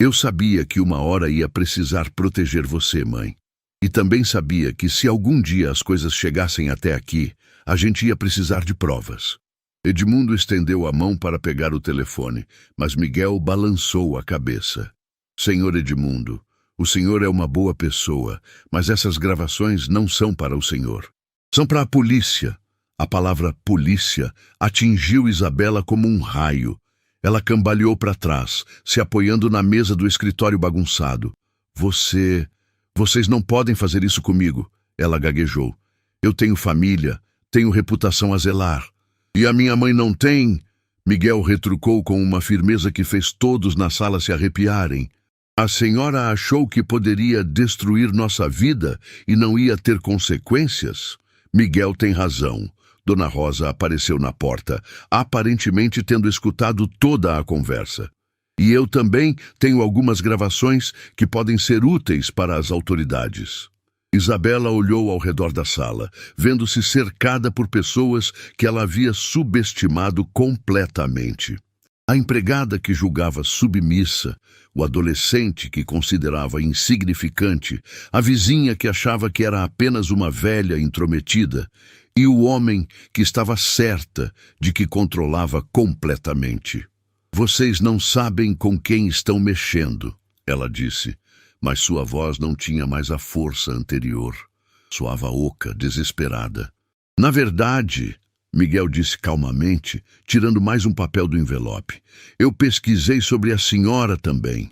Eu sabia que uma hora ia precisar proteger você, mãe. E também sabia que se algum dia as coisas chegassem até aqui, a gente ia precisar de provas. Edmundo estendeu a mão para pegar o telefone, mas Miguel balançou a cabeça. Senhor Edmundo, o senhor é uma boa pessoa, mas essas gravações não são para o senhor. São para a polícia. A palavra polícia atingiu Isabela como um raio. Ela cambaleou para trás, se apoiando na mesa do escritório bagunçado. Vocês não podem fazer isso comigo, ela gaguejou. Eu tenho família, tenho reputação a zelar. E a minha mãe não tem? Miguel retrucou com uma firmeza que fez todos na sala se arrepiarem. A senhora achou que poderia destruir nossa vida e não ia ter consequências? Miguel tem razão. Dona Rosa apareceu na porta, aparentemente tendo escutado toda a conversa. E eu também tenho algumas gravações que podem ser úteis para as autoridades. Isabela olhou ao redor da sala, vendo-se cercada por pessoas que ela havia subestimado completamente. A empregada que julgava submissa, o adolescente que considerava insignificante, a vizinha que achava que era apenas uma velha intrometida, e o homem que estava certa de que controlava completamente. Vocês não sabem com quem estão mexendo, ela disse, mas sua voz não tinha mais a força anterior. Soava oca, desesperada. Na verdade, Miguel disse calmamente, tirando mais um papel do envelope, eu pesquisei sobre a senhora também.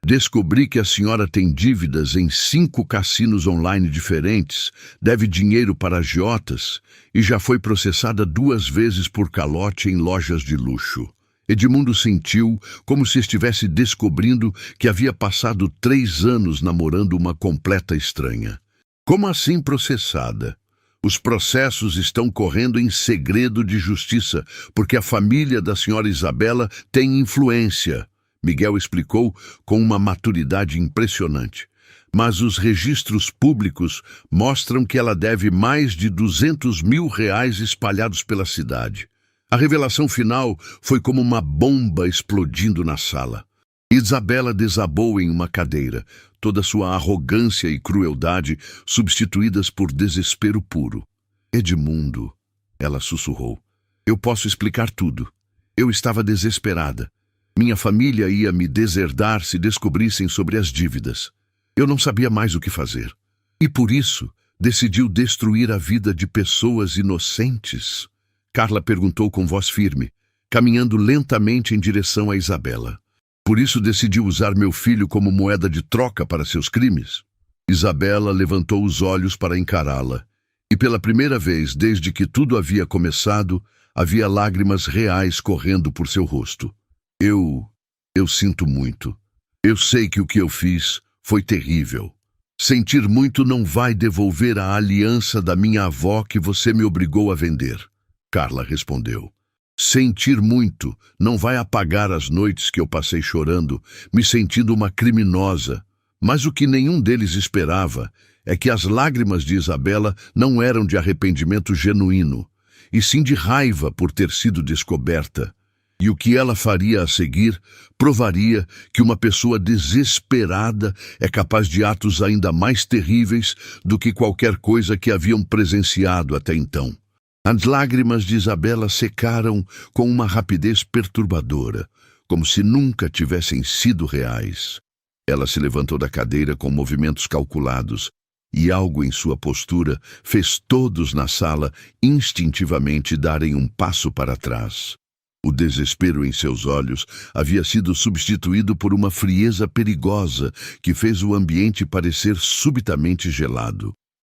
Descobri que a senhora tem dívidas em 5 cassinos online diferentes, deve dinheiro para agiotas e já foi processada 2 vezes por calote em lojas de luxo. Edmundo sentiu como se estivesse descobrindo que havia passado 3 anos namorando uma completa estranha. Como assim processada? Os processos estão correndo em segredo de justiça, porque a família da senhora Isabela tem influência. Miguel explicou com uma maturidade impressionante. Mas os registros públicos mostram que ela deve mais de R$ 200.000 espalhados pela cidade. A revelação final foi como uma bomba explodindo na sala. Isabela desabou em uma cadeira, toda sua arrogância e crueldade substituídas por desespero puro. Edmundo, ela sussurrou, eu posso explicar tudo. Eu estava desesperada. Minha família ia me deserdar se descobrissem sobre as dívidas. Eu não sabia mais o que fazer. E por isso, decidiu destruir a vida de pessoas inocentes? Carla perguntou com voz firme, caminhando lentamente em direção a Isabela. Por isso decidiu usar meu filho como moeda de troca para seus crimes? Isabela levantou os olhos para encará-la. E pela primeira vez desde que tudo havia começado, havia lágrimas reais correndo por seu rosto. Eu sinto muito. Eu sei que o que eu fiz foi terrível. Sentir muito não vai devolver a aliança da minha avó que você me obrigou a vender. Carla respondeu. Sentir muito não vai apagar as noites que eu passei chorando, me sentindo uma criminosa. Mas o que nenhum deles esperava é que as lágrimas de Isabela não eram de arrependimento genuíno, e sim de raiva por ter sido descoberta. E o que ela faria a seguir provaria que uma pessoa desesperada é capaz de atos ainda mais terríveis do que qualquer coisa que haviam presenciado até então. As lágrimas de Isabela secaram com uma rapidez perturbadora, como se nunca tivessem sido reais. Ela se levantou da cadeira com movimentos calculados, e algo em sua postura fez todos na sala instintivamente darem um passo para trás. O desespero em seus olhos havia sido substituído por uma frieza perigosa que fez o ambiente parecer subitamente gelado.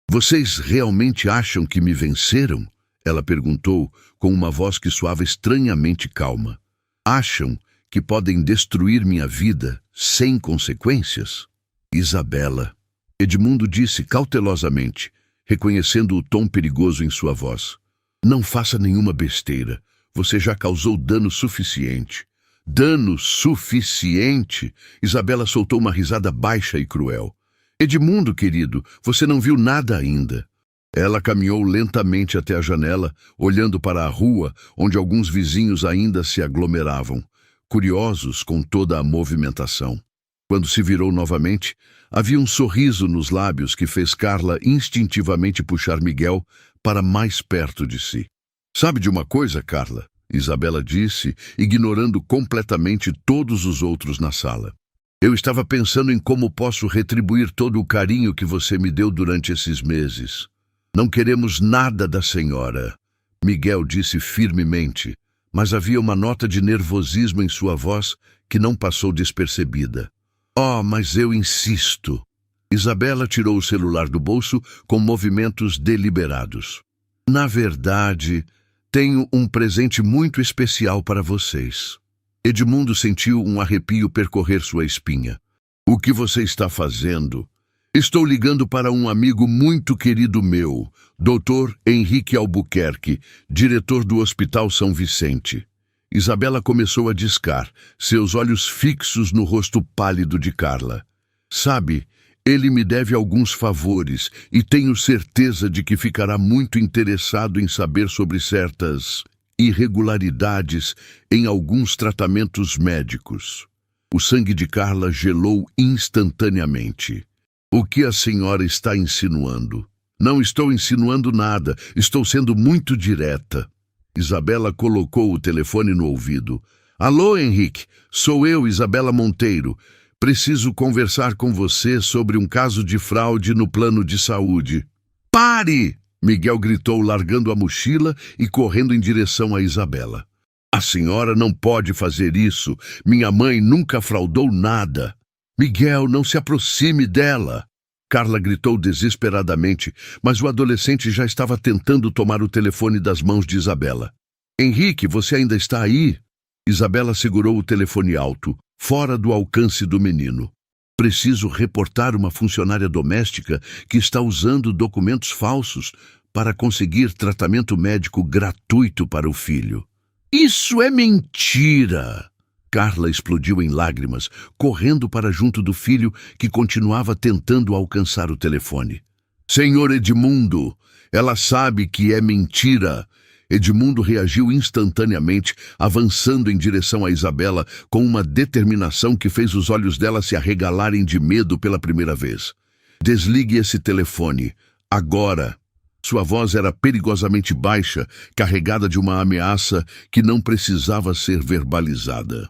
Vocês realmente acham que me venceram? Ela perguntou com uma voz que soava estranhamente calma. Acham que podem destruir minha vida sem consequências? Isabela, Edmundo disse cautelosamente, reconhecendo o tom perigoso em sua voz. Não faça nenhuma besteira. Você já causou dano suficiente. Dano suficiente? Isabela soltou uma risada baixa e cruel. Edmundo, querido, você não viu nada ainda. Ela caminhou lentamente até a janela, olhando para a rua, onde alguns vizinhos ainda se aglomeravam, curiosos com toda a movimentação. Quando se virou novamente, havia um sorriso nos lábios que fez Carla instintivamente puxar Miguel para mais perto de si. Sabe de uma coisa, Carla? Isabela disse, ignorando completamente todos os outros na sala. Eu estava pensando em como posso retribuir todo o carinho que você me deu durante esses meses. Não queremos nada da senhora, Miguel disse firmemente, mas havia uma nota de nervosismo em sua voz que não passou despercebida. Oh, mas eu insisto. Isabela tirou o celular do bolso com movimentos deliberados. Na verdade, tenho um presente muito especial para vocês. Edmundo sentiu um arrepio percorrer sua espinha. O que você está fazendo? Estou ligando para um amigo muito querido meu, Dr. Henrique Albuquerque, diretor do Hospital São Vicente. Isabela começou a discar, seus olhos fixos no rosto pálido de Carla. Sabe, ele me deve alguns favores e tenho certeza de que ficará muito interessado em saber sobre certas irregularidades em alguns tratamentos médicos. O sangue de Carla gelou instantaneamente. O que a senhora está insinuando? Não estou insinuando nada, estou sendo muito direta. Isabela colocou o telefone no ouvido. Alô, Henrique, sou eu, Isabela Monteiro. Preciso conversar com você sobre um caso de fraude no plano de saúde. Pare! Miguel gritou, largando a mochila e correndo em direção a Isabela. A senhora não pode fazer isso. Minha mãe nunca fraudou nada. Miguel, não se aproxime dela. Carla gritou desesperadamente, mas o adolescente já estava tentando tomar o telefone das mãos de Isabela. Henrique, você ainda está aí? Isabela segurou o telefone alto, fora do alcance do menino. Preciso reportar uma funcionária doméstica que está usando documentos falsos para conseguir tratamento médico gratuito para o filho. Isso é mentira! Carla explodiu em lágrimas, correndo para junto do filho, que continuava tentando alcançar o telefone. Senhor Edmundo, ela sabe que é mentira. Edmundo reagiu instantaneamente, avançando em direção a Isabela com uma determinação que fez os olhos dela se arregalarem de medo pela primeira vez. Desligue esse telefone, agora. Sua voz era perigosamente baixa, carregada de uma ameaça que não precisava ser verbalizada.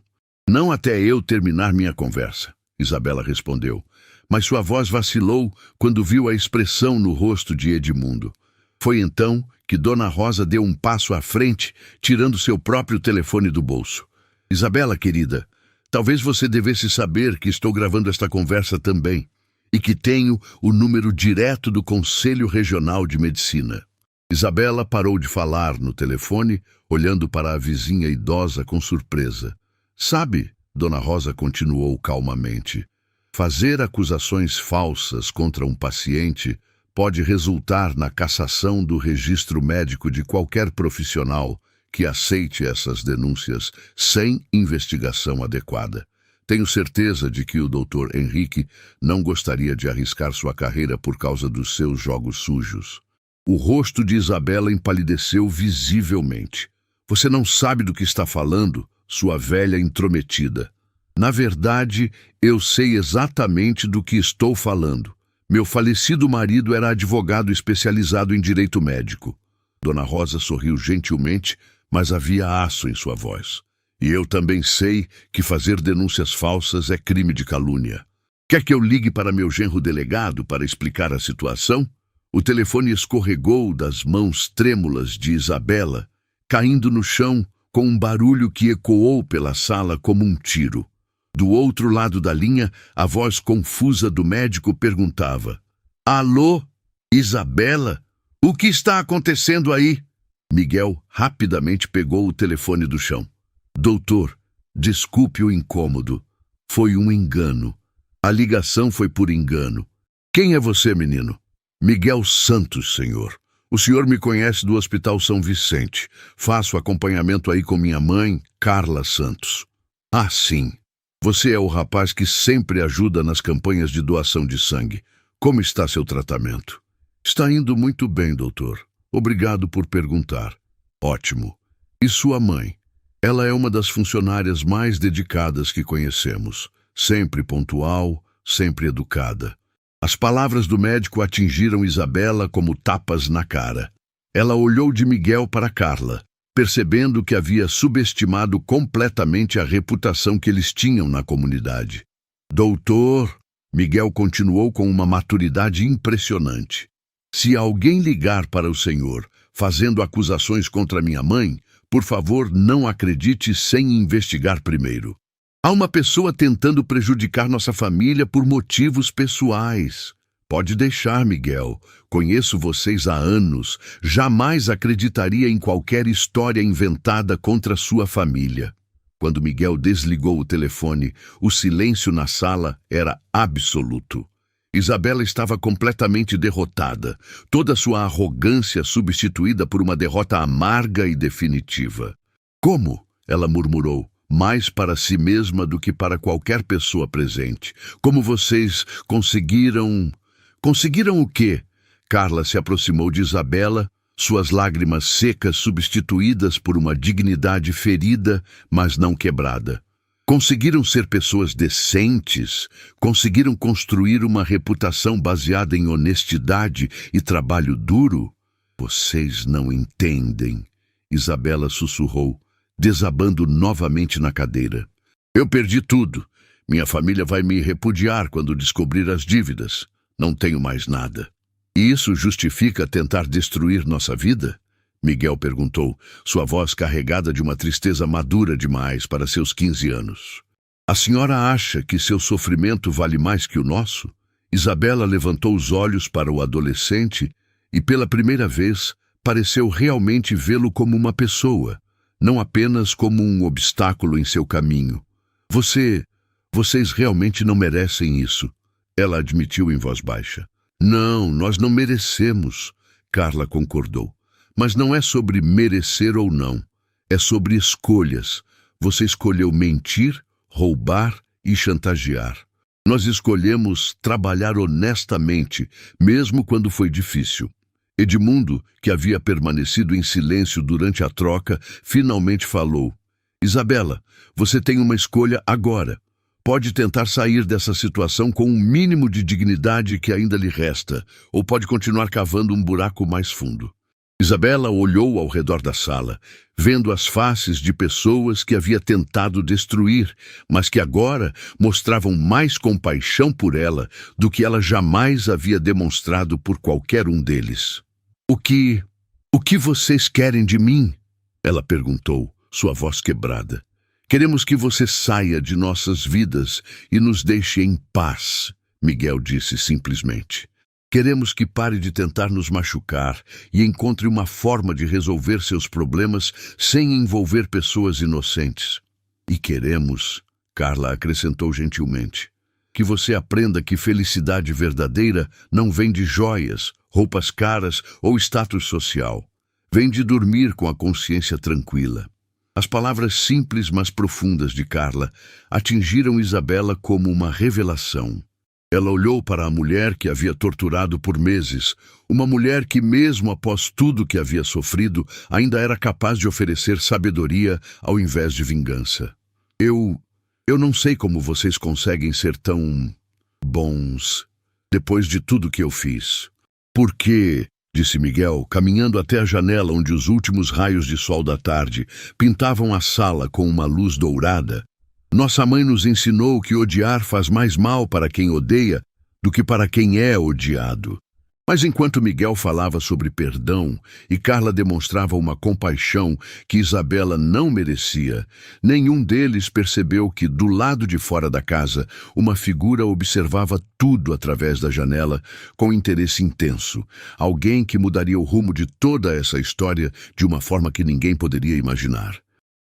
Não até eu terminar minha conversa, Isabela respondeu, mas sua voz vacilou quando viu a expressão no rosto de Edmundo. Foi então que Dona Rosa deu um passo à frente, tirando seu próprio telefone do bolso. Isabela, querida, talvez você devesse saber que estou gravando esta conversa também, e que tenho o número direto do Conselho Regional de Medicina. Isabela parou de falar no telefone, olhando para a vizinha idosa com surpresa. Sabe, Dona Rosa continuou calmamente, fazer acusações falsas contra um paciente pode resultar na cassação do registro médico de qualquer profissional que aceite essas denúncias sem investigação adequada. Tenho certeza de que o Dr. Henrique não gostaria de arriscar sua carreira por causa dos seus jogos sujos. O rosto de Isabela empalideceu visivelmente. Você não sabe do que está falando, sua velha intrometida. Na verdade, eu sei exatamente do que estou falando. Meu falecido marido era advogado especializado em direito médico. Dona Rosa sorriu gentilmente, mas havia aço em sua voz. E eu também sei que fazer denúncias falsas é crime de calúnia. Quer que eu ligue para meu genro delegado para explicar a situação? O telefone escorregou das mãos trêmulas de Isabela, caindo no chão com um barulho que ecoou pela sala como um tiro. Do outro lado da linha, a voz confusa do médico perguntava: Alô, Isabela? O que está acontecendo aí? Miguel rapidamente pegou o telefone do chão. Doutor, desculpe o incômodo. Foi um engano. A ligação foi por engano. Quem é você, menino? Miguel Santos, senhor. O senhor me conhece do Hospital São Vicente. Faço acompanhamento aí com minha mãe, Carla Santos. Ah, sim. Você é o rapaz que sempre ajuda nas campanhas de doação de sangue. Como está seu tratamento? Está indo muito bem, doutor. Obrigado por perguntar. Ótimo. E sua mãe? Ela é uma das funcionárias mais dedicadas que conhecemos. Sempre pontual, sempre educada. As palavras do médico atingiram Isabela como tapas na cara. Ela olhou de Miguel para Carla, percebendo que havia subestimado completamente a reputação que eles tinham na comunidade. Doutor, Miguel continuou com uma maturidade impressionante. Se alguém ligar para o senhor fazendo acusações contra minha mãe, por favor, não acredite sem investigar primeiro. Há uma pessoa tentando prejudicar nossa família por motivos pessoais. Pode deixar, Miguel. Conheço vocês há anos. Jamais acreditaria em qualquer história inventada contra sua família. Quando Miguel desligou o telefone, o silêncio na sala era absoluto. Isabela estava completamente derrotada, toda sua arrogância substituída por uma derrota amarga e definitiva. Como? Ela murmurou, mais para si mesma do que para qualquer pessoa presente. Como vocês conseguiram... Conseguiram o quê? Carla se aproximou de Isabela, suas lágrimas secas substituídas por uma dignidade ferida, mas não quebrada. Conseguiram ser pessoas decentes, conseguiram construir uma reputação baseada em honestidade e trabalho duro? Vocês não entendem, Isabela sussurrou, desabando novamente na cadeira. Eu perdi tudo. Minha família vai me repudiar quando descobrir as dívidas. Não tenho mais nada. E isso justifica tentar destruir nossa vida? Miguel perguntou, sua voz carregada de uma tristeza madura demais para seus 15 anos. A senhora acha que seu sofrimento vale mais que o nosso? Isabela levantou os olhos para o adolescente e, pela primeira vez, pareceu realmente vê-lo como uma pessoa, não apenas como um obstáculo em seu caminho. Vocês realmente não merecem isso, ela admitiu em voz baixa. Não, nós não merecemos, Carla concordou. Mas não é sobre merecer ou não, é sobre escolhas. Você escolheu mentir, roubar e chantagear. Nós escolhemos trabalhar honestamente, mesmo quando foi difícil. Edmundo, que havia permanecido em silêncio durante a troca, finalmente falou: Isabela, você tem uma escolha agora. Pode tentar sair dessa situação com um mínimo de dignidade que ainda lhe resta, ou pode continuar cavando um buraco mais fundo. Isabela olhou ao redor da sala, vendo as faces de pessoas que havia tentado destruir, mas que agora mostravam mais compaixão por ela do que ela jamais havia demonstrado por qualquer um deles. O que vocês querem de mim? Ela perguntou, sua voz quebrada. Queremos que você saia de nossas vidas e nos deixe em paz, Miguel disse simplesmente. Queremos que pare de tentar nos machucar e encontre uma forma de resolver seus problemas sem envolver pessoas inocentes. E queremos, Carla acrescentou gentilmente, que você aprenda que felicidade verdadeira não vem de joias, roupas caras ou status social. Vem de dormir com a consciência tranquila. As palavras simples, mas profundas de Carla atingiram Isabela como uma revelação. Ela olhou para a mulher que havia torturado por meses, uma mulher que, mesmo após tudo que havia sofrido, ainda era capaz de oferecer sabedoria ao invés de vingança. Eu não sei como vocês conseguem ser tão bons depois de tudo que eu fiz. Por quê? Disse Miguel, caminhando até a janela onde os últimos raios de sol da tarde pintavam a sala com uma luz dourada. Nossa mãe nos ensinou que odiar faz mais mal para quem odeia do que para quem é odiado. Mas enquanto Miguel falava sobre perdão e Carla demonstrava uma compaixão que Isabela não merecia, nenhum deles percebeu que, do lado de fora da casa, uma figura observava tudo através da janela com interesse intenso. Alguém que mudaria o rumo de toda essa história de uma forma que ninguém poderia imaginar.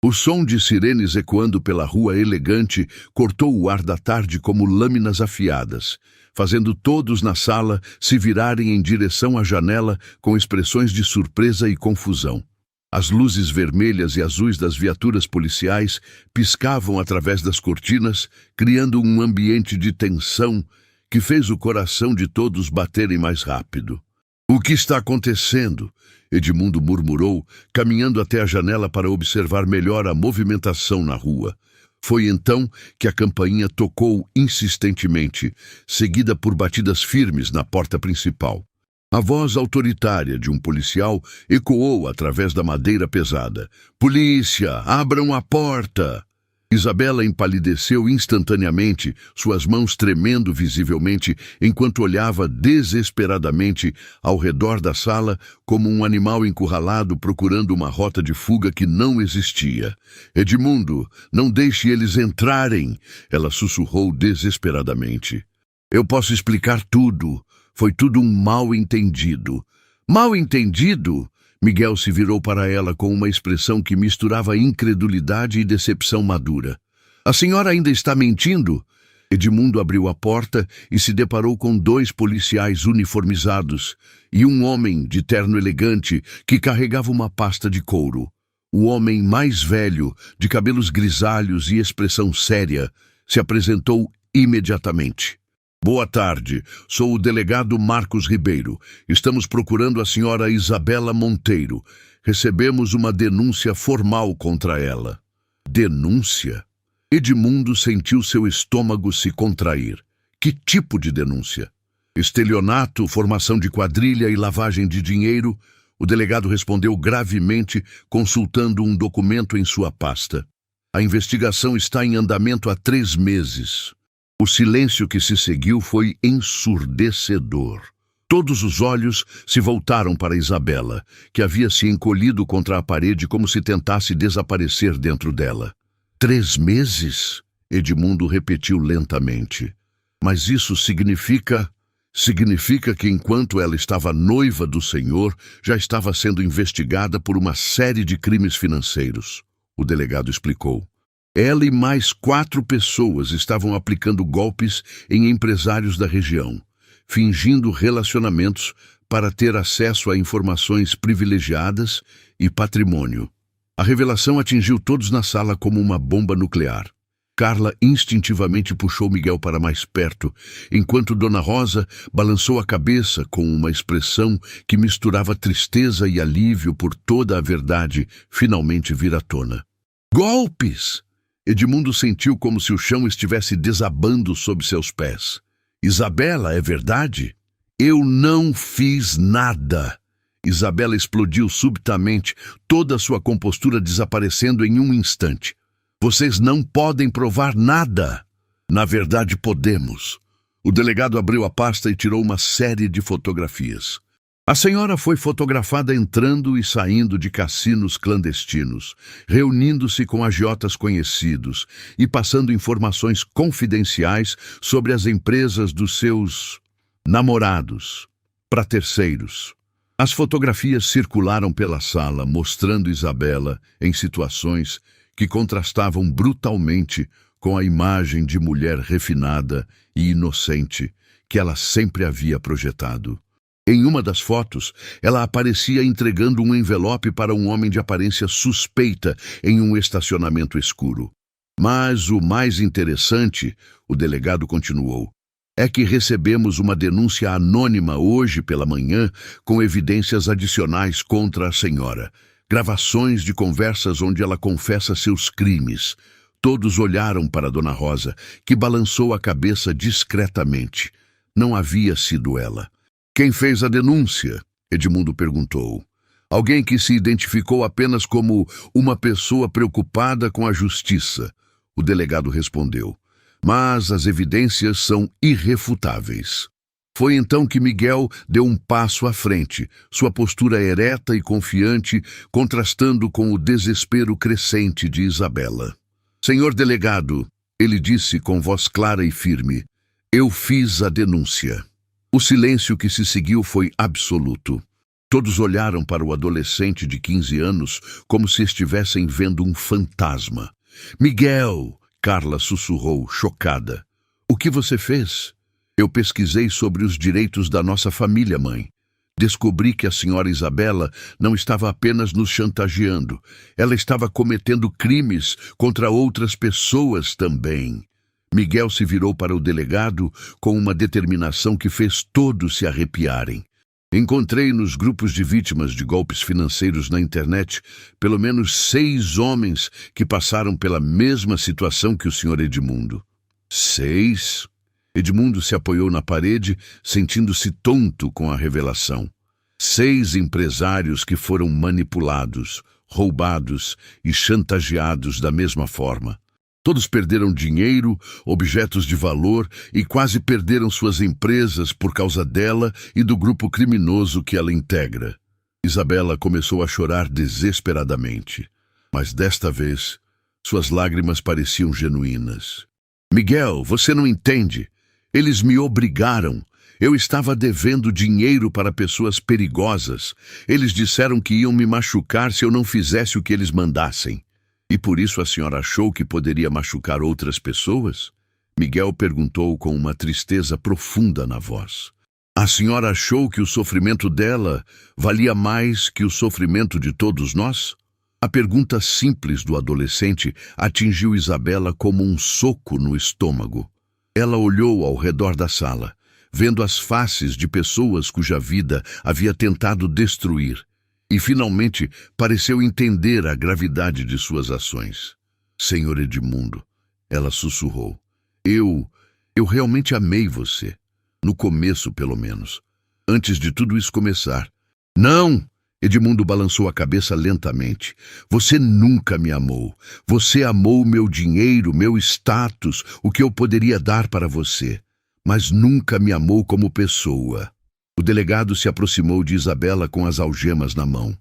O som de sirenes ecoando pela rua elegante cortou o ar da tarde como lâminas afiadas, fazendo todos na sala se virarem em direção à janela com expressões de surpresa e confusão. As luzes vermelhas e azuis das viaturas policiais piscavam através das cortinas, criando um ambiente de tensão que fez o coração de todos baterem mais rápido. O que está acontecendo? Edmundo murmurou, caminhando até a janela para observar melhor a movimentação na rua. Foi então que a campainha tocou insistentemente, seguida por batidas firmes na porta principal. A voz autoritária de um policial ecoou através da madeira pesada. "Polícia, abram a porta!" Isabela empalideceu instantaneamente, suas mãos tremendo visivelmente, enquanto olhava desesperadamente ao redor da sala como um animal encurralado procurando uma rota de fuga que não existia. "Edmundo, não deixe eles entrarem!" Ela sussurrou desesperadamente. "Eu posso explicar tudo. Foi tudo um mal-entendido." "Mal-entendido?" Miguel se virou para ela com uma expressão que misturava incredulidade e decepção madura. "A senhora ainda está mentindo?" Edmundo abriu a porta e se deparou com 2 policiais uniformizados e um homem de terno elegante que carregava uma pasta de couro. O homem mais velho, de cabelos grisalhos e expressão séria, se apresentou imediatamente. "Boa tarde, sou o delegado Marcos Ribeiro. Estamos procurando a senhora Isabela Monteiro. Recebemos uma denúncia formal contra ela." "Denúncia?" Edmundo sentiu seu estômago se contrair. Que tipo de denúncia? "Estelionato, formação de quadrilha e lavagem de dinheiro?" O delegado respondeu gravemente, consultando um documento em sua pasta. "A investigação está em andamento há 3 meses. O silêncio que se seguiu foi ensurdecedor. Todos os olhos se voltaram para Isabela, que havia se encolhido contra a parede como se tentasse desaparecer dentro dela. 3 meses? Edmundo repetiu lentamente. "Mas isso significa que enquanto ela estava noiva do senhor, já estava sendo investigada por uma série de crimes financeiros." O delegado explicou. Ela e mais 4 pessoas estavam aplicando golpes em empresários da região, fingindo relacionamentos para ter acesso a informações privilegiadas e patrimônio. A revelação atingiu todos na sala como uma bomba nuclear. Carla instintivamente puxou Miguel para mais perto, enquanto Dona Rosa balançou a cabeça com uma expressão que misturava tristeza e alívio por toda a verdade finalmente vir à tona. Golpes! Edmundo sentiu como se o chão estivesse desabando sob seus pés. Isabela, é verdade? Eu não fiz nada! Isabela explodiu subitamente, toda a sua compostura desaparecendo em um instante. Vocês não podem provar nada. Na verdade, podemos. O delegado abriu a pasta e tirou uma série de fotografias. A senhora foi fotografada entrando e saindo de cassinos clandestinos, reunindo-se com agiotas conhecidos e passando informações confidenciais sobre as empresas dos seus namorados para terceiros. As fotografias circularam pela sala, mostrando Isabela em situações que contrastavam brutalmente com a imagem de mulher refinada e inocente que ela sempre havia projetado. Em uma das fotos, ela aparecia entregando um envelope para um homem de aparência suspeita em um estacionamento escuro. Mas o mais interessante, o delegado continuou, é que recebemos uma denúncia anônima hoje pela manhã com evidências adicionais contra a senhora. Gravações de conversas onde ela confessa seus crimes. Todos olharam para Dona Rosa, que balançou a cabeça discretamente. Não havia sido ela. Quem fez a denúncia? Edmundo perguntou. Alguém que se identificou apenas como uma pessoa preocupada com a justiça. O delegado respondeu. Mas as evidências são irrefutáveis. Foi então que Miguel deu um passo à frente, sua postura ereta e confiante, contrastando com o desespero crescente de Isabela. Senhor delegado, ele disse com voz clara e firme, eu fiz a denúncia. O silêncio que se seguiu foi absoluto. Todos olharam para o adolescente de 15 anos como se estivessem vendo um fantasma. Miguel, Carla sussurrou, chocada. O que você fez? Eu pesquisei sobre os direitos da nossa família, mãe. Descobri que a senhora Isabela não estava apenas nos chantageando. Ela estava cometendo crimes contra outras pessoas também. Miguel se virou para o delegado com uma determinação que fez todos se arrepiarem. Encontrei nos grupos de vítimas de golpes financeiros na internet pelo menos 6 homens que passaram pela mesma situação que o senhor Edmundo. 6? Edmundo se apoiou na parede, sentindo-se tonto com a revelação. 6 empresários que foram manipulados, roubados e chantageados da mesma forma. Todos perderam dinheiro, objetos de valor e quase perderam suas empresas por causa dela e do grupo criminoso que ela integra. Isabela começou a chorar desesperadamente, mas desta vez suas lágrimas pareciam genuínas. Miguel, você não entende. Eles me obrigaram. Eu estava devendo dinheiro para pessoas perigosas. Eles disseram que iam me machucar se eu não fizesse o que eles mandassem. E por isso a senhora achou que poderia machucar outras pessoas? Miguel perguntou com uma tristeza profunda na voz. A senhora achou que o sofrimento dela valia mais que o sofrimento de todos nós? A pergunta simples do adolescente atingiu Isabela como um soco no estômago. Ela olhou ao redor da sala, vendo as faces de pessoas cuja vida havia tentado destruir, e finalmente pareceu entender a gravidade de suas ações. Senhor Edmundo, ela sussurrou, eu realmente amei você, no começo pelo menos, antes de tudo isso começar. Não! Edmundo balançou a cabeça lentamente. Você nunca me amou. Você amou meu dinheiro, meu status, o que eu poderia dar para você. Mas nunca me amou como pessoa. O delegado se aproximou de Isabela com as algemas na mão.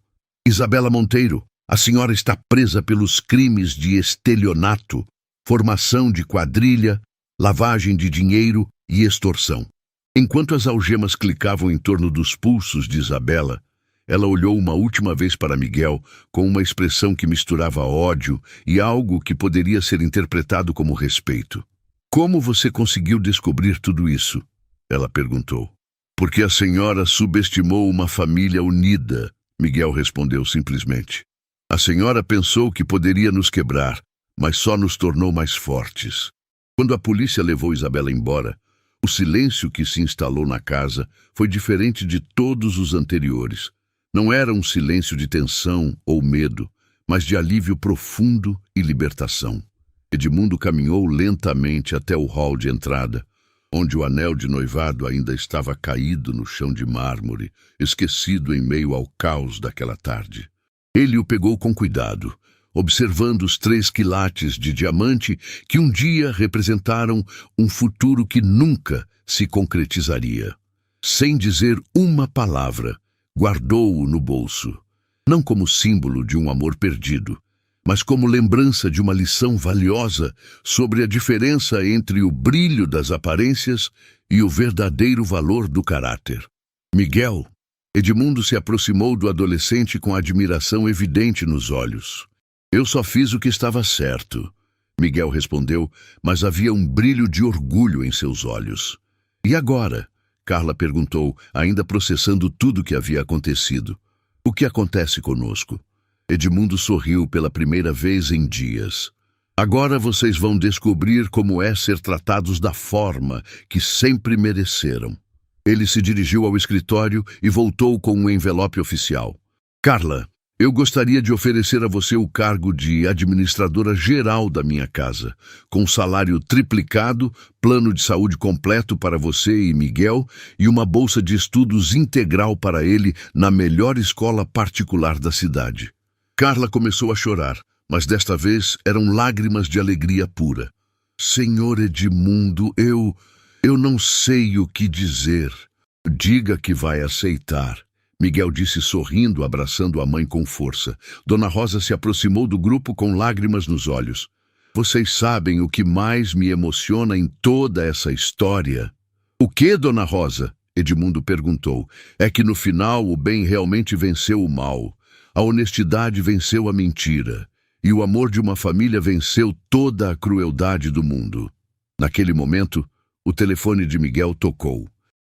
Isabela Monteiro, a senhora está presa pelos crimes de estelionato, formação de quadrilha, lavagem de dinheiro e extorsão. Enquanto as algemas clicavam em torno dos pulsos de Isabela, ela olhou uma última vez para Miguel com uma expressão que misturava ódio e algo que poderia ser interpretado como respeito. Como você conseguiu descobrir tudo isso? Ela perguntou. Porque a senhora subestimou uma família unida, Miguel respondeu simplesmente. A senhora pensou que poderia nos quebrar, mas só nos tornou mais fortes. Quando a polícia levou Isabela embora, o silêncio que se instalou na casa foi diferente de todos os anteriores. Não era um silêncio de tensão ou medo, mas de alívio profundo e libertação. Edmundo caminhou lentamente até o hall de entrada, onde o anel de noivado ainda estava caído no chão de mármore, esquecido em meio ao caos daquela tarde. Ele o pegou com cuidado, observando os 3 quilates de diamante que um dia representaram um futuro que nunca se concretizaria. Sem dizer uma palavra, guardou-o no bolso, não como símbolo de um amor perdido, mas como lembrança de uma lição valiosa sobre a diferença entre o brilho das aparências e o verdadeiro valor do caráter. Miguel. Edmundo se aproximou do adolescente com admiração evidente nos olhos. Eu só fiz o que estava certo, Miguel respondeu, mas havia um brilho de orgulho em seus olhos. E agora? Carla perguntou, ainda processando tudo o que havia acontecido. O que acontece conosco? Edmundo sorriu pela primeira vez em dias. Agora vocês vão descobrir como é ser tratados da forma que sempre mereceram. Ele se dirigiu ao escritório e voltou com um envelope oficial. Carla, eu gostaria de oferecer a você o cargo de administradora geral da minha casa, com salário triplicado, plano de saúde completo para você e Miguel e uma bolsa de estudos integral para ele na melhor escola particular da cidade. Carla começou a chorar, mas desta vez eram lágrimas de alegria pura. Senhor Edmundo, eu não sei o que dizer. Diga que vai aceitar. Miguel disse sorrindo, abraçando a mãe com força. Dona Rosa se aproximou do grupo com lágrimas nos olhos. Vocês sabem o que mais me emociona em toda essa história? O que, Dona Rosa? Edmundo perguntou. É que no final o bem realmente venceu o mal. A honestidade venceu a mentira. E o amor de uma família venceu toda a crueldade do mundo. Naquele momento, o telefone de Miguel tocou.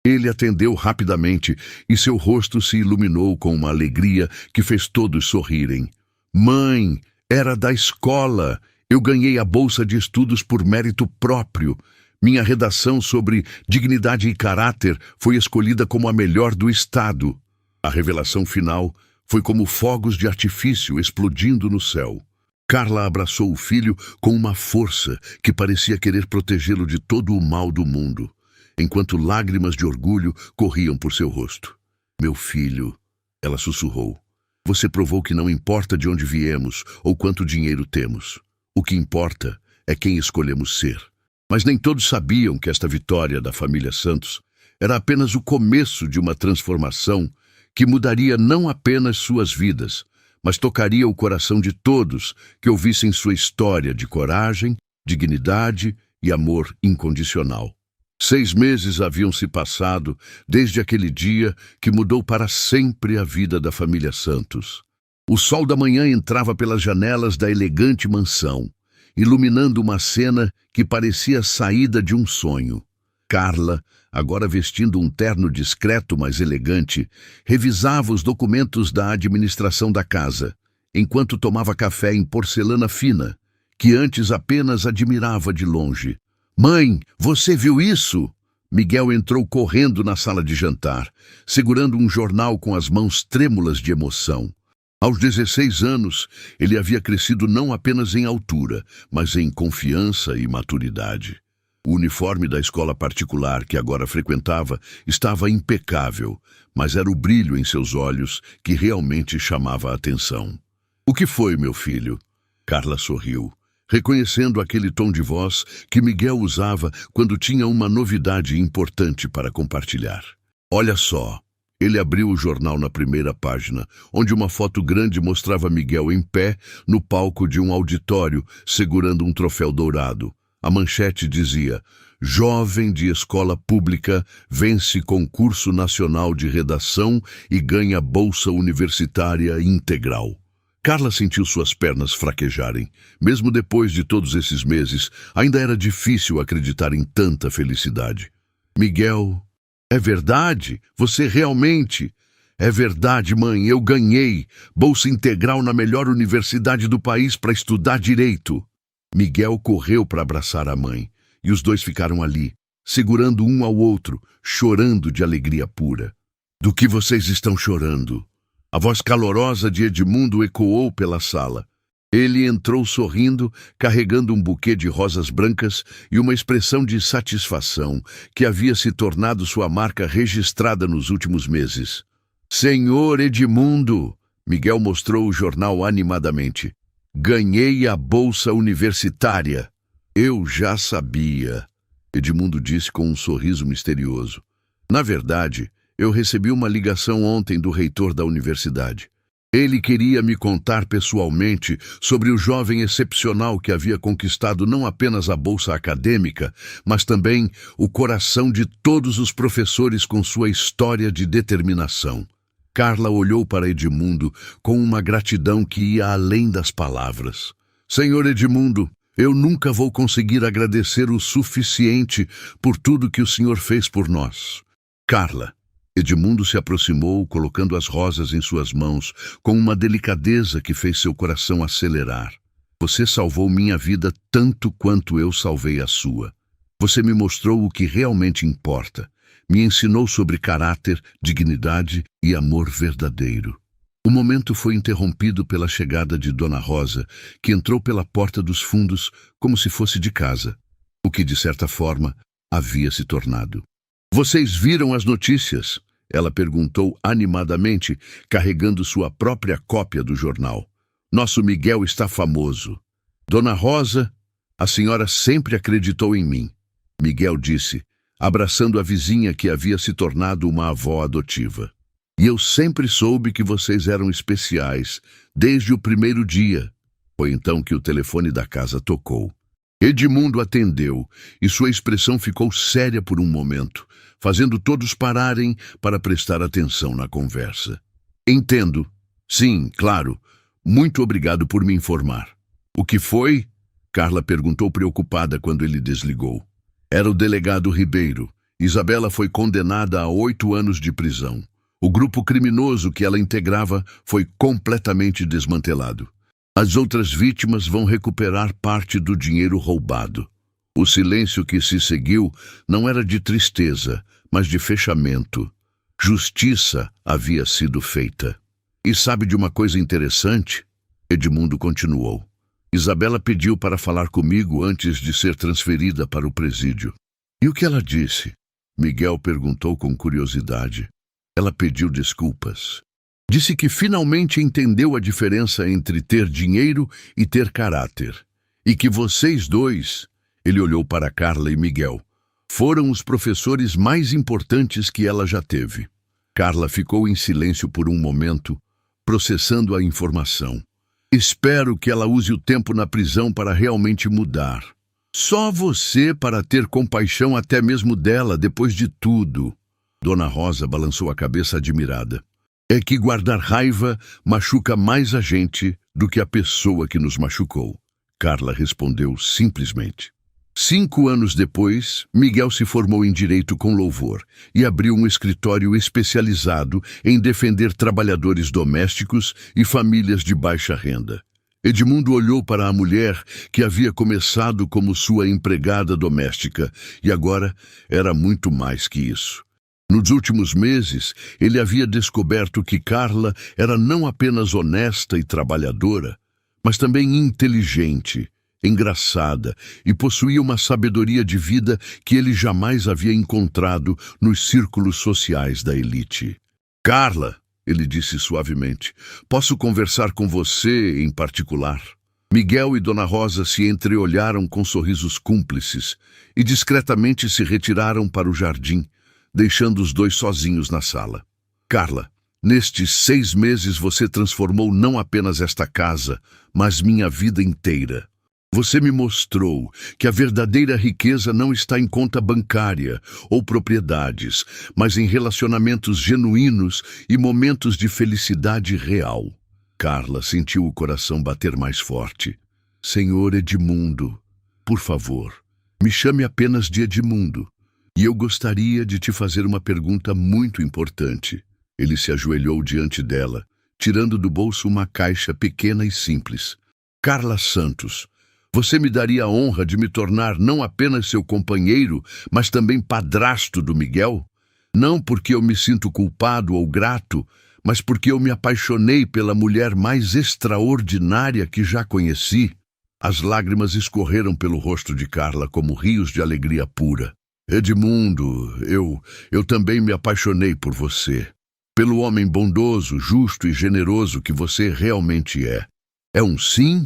Ele atendeu rapidamente e seu rosto se iluminou com uma alegria que fez todos sorrirem. Mãe, era da escola. Eu ganhei a bolsa de estudos por mérito próprio. Minha redação sobre dignidade e caráter foi escolhida como a melhor do estado. A revelação final foi como fogos de artifício explodindo no céu. Carla abraçou o filho com uma força que parecia querer protegê-lo de todo o mal do mundo, enquanto lágrimas de orgulho corriam por seu rosto. Meu filho, ela sussurrou, você provou que não importa de onde viemos ou quanto dinheiro temos. O que importa é quem escolhemos ser. Mas nem todos sabiam que esta vitória da família Santos era apenas o começo de uma transformação que mudaria não apenas suas vidas, mas tocaria o coração de todos que ouvissem sua história de coragem, dignidade e amor incondicional. 6 meses haviam se passado desde aquele dia que mudou para sempre a vida da família Santos. O sol da manhã entrava pelas janelas da elegante mansão, iluminando uma cena que parecia saída de um sonho. Carla, agora vestindo um terno discreto, mas elegante, revisava os documentos da administração da casa, enquanto tomava café em porcelana fina, que antes apenas admirava de longe. Mãe, você viu isso? Miguel entrou correndo na sala de jantar, segurando um jornal com as mãos trêmulas de emoção. Aos 16 anos, ele havia crescido não apenas em altura, mas em confiança e maturidade. O uniforme da escola particular que agora frequentava estava impecável, mas era o brilho em seus olhos que realmente chamava a atenção. O que foi, meu filho? Carla sorriu, reconhecendo aquele tom de voz que Miguel usava quando tinha uma novidade importante para compartilhar. Olha só. Ele abriu o jornal na primeira página, onde uma foto grande mostrava Miguel em pé no palco de um auditório, segurando um troféu dourado. A manchete dizia: Jovem de escola pública vence concurso nacional de redação e ganha bolsa universitária integral. Carla sentiu suas pernas fraquejarem. Mesmo depois de todos esses meses, ainda era difícil acreditar em tanta felicidade. Miguel, é verdade? Você realmente... É verdade, mãe, eu ganhei bolsa integral na melhor universidade do país para estudar direito. Miguel correu para abraçar a mãe, e os dois ficaram ali, segurando um ao outro, chorando de alegria pura. Do que vocês estão chorando? A voz calorosa de Edmundo ecoou pela sala. Ele entrou sorrindo, carregando um buquê de rosas brancas e uma expressão de satisfação que havia se tornado sua marca registrada nos últimos meses. Senhor Edmundo, Miguel mostrou o jornal animadamente. Ganhei a bolsa universitária. Eu já sabia, Edmundo disse com um sorriso misterioso. Na verdade, eu recebi uma ligação ontem do reitor da universidade. Ele queria me contar pessoalmente sobre o jovem excepcional que havia conquistado não apenas a bolsa acadêmica, mas também o coração de todos os professores com sua história de determinação. Carla olhou para Edmundo com uma gratidão que ia além das palavras. Senhor Edmundo, eu nunca vou conseguir agradecer o suficiente por tudo que o senhor fez por nós. Carla. Edmundo se aproximou, colocando as rosas em suas mãos, com uma delicadeza que fez seu coração acelerar. Você salvou minha vida tanto quanto eu salvei a sua. Você me mostrou o que realmente importa. Me ensinou sobre caráter, dignidade e amor verdadeiro. O momento foi interrompido pela chegada de Dona Rosa, que entrou pela porta dos fundos como se fosse de casa, o que, de certa forma, havia se tornado. Vocês viram as notícias? Ela perguntou animadamente, carregando sua própria cópia do jornal. Nosso Miguel está famoso. Dona Rosa, a senhora sempre acreditou em mim, Miguel disse, abraçando a vizinha que havia se tornado uma avó adotiva. E eu sempre soube que vocês eram especiais, desde o primeiro dia. Foi então que o telefone da casa tocou. Edmundo atendeu, e sua expressão ficou séria por um momento, fazendo todos pararem para prestar atenção na conversa. Entendo. Sim, claro. Muito obrigado por me informar. O que foi? Carla perguntou preocupada quando ele desligou. Era o delegado Ribeiro. Isabela foi condenada a 8 anos de prisão. O grupo criminoso que ela integrava foi completamente desmantelado. As outras vítimas vão recuperar parte do dinheiro roubado. O silêncio que se seguiu não era de tristeza, mas de fechamento. Justiça havia sido feita. E sabe de uma coisa interessante? Edmundo continuou. Isabela pediu para falar comigo antes de ser transferida para o presídio. E o que ela disse? Miguel perguntou com curiosidade. Ela pediu desculpas. Disse que finalmente entendeu a diferença entre ter dinheiro e ter caráter. E que vocês dois, ele olhou para Carla e Miguel, foram os professores mais importantes que ela já teve. Carla ficou em silêncio por um momento, processando a informação. Espero que ela use o tempo na prisão para realmente mudar. Só você para ter compaixão até mesmo dela depois de tudo. Dona Rosa balançou a cabeça admirada. É que guardar raiva machuca mais a gente do que a pessoa que nos machucou. Carla respondeu simplesmente. 5 anos depois, Miguel se formou em Direito com louvor e abriu um escritório especializado em defender trabalhadores domésticos e famílias de baixa renda. Edmundo olhou para a mulher que havia começado como sua empregada doméstica e agora era muito mais que isso. Nos últimos meses, ele havia descoberto que Carla era não apenas honesta e trabalhadora, mas também inteligente, engraçada e possuía uma sabedoria de vida que ele jamais havia encontrado nos círculos sociais da elite. Carla, ele disse suavemente, posso conversar com você em particular? Miguel e Dona Rosa se entreolharam com sorrisos cúmplices e discretamente se retiraram para o jardim, deixando os dois sozinhos na sala. Carla, nestes 6 meses você transformou não apenas esta casa, mas minha vida inteira. Você me mostrou que a verdadeira riqueza não está em conta bancária ou propriedades, mas em relacionamentos genuínos e momentos de felicidade real. Carla sentiu o coração bater mais forte. Senhor Edmundo, por favor, me chame apenas de Edmundo. E eu gostaria de te fazer uma pergunta muito importante. Ele se ajoelhou diante dela, tirando do bolso uma caixa pequena e simples. Carla Santos, você me daria a honra de me tornar não apenas seu companheiro, mas também padrasto do Miguel? Não porque eu me sinto culpado ou grato, mas porque eu me apaixonei pela mulher mais extraordinária que já conheci. As lágrimas escorreram pelo rosto de Carla como rios de alegria pura. Edmundo, eu também me apaixonei por você. Pelo homem bondoso, justo e generoso que você realmente é. É um sim?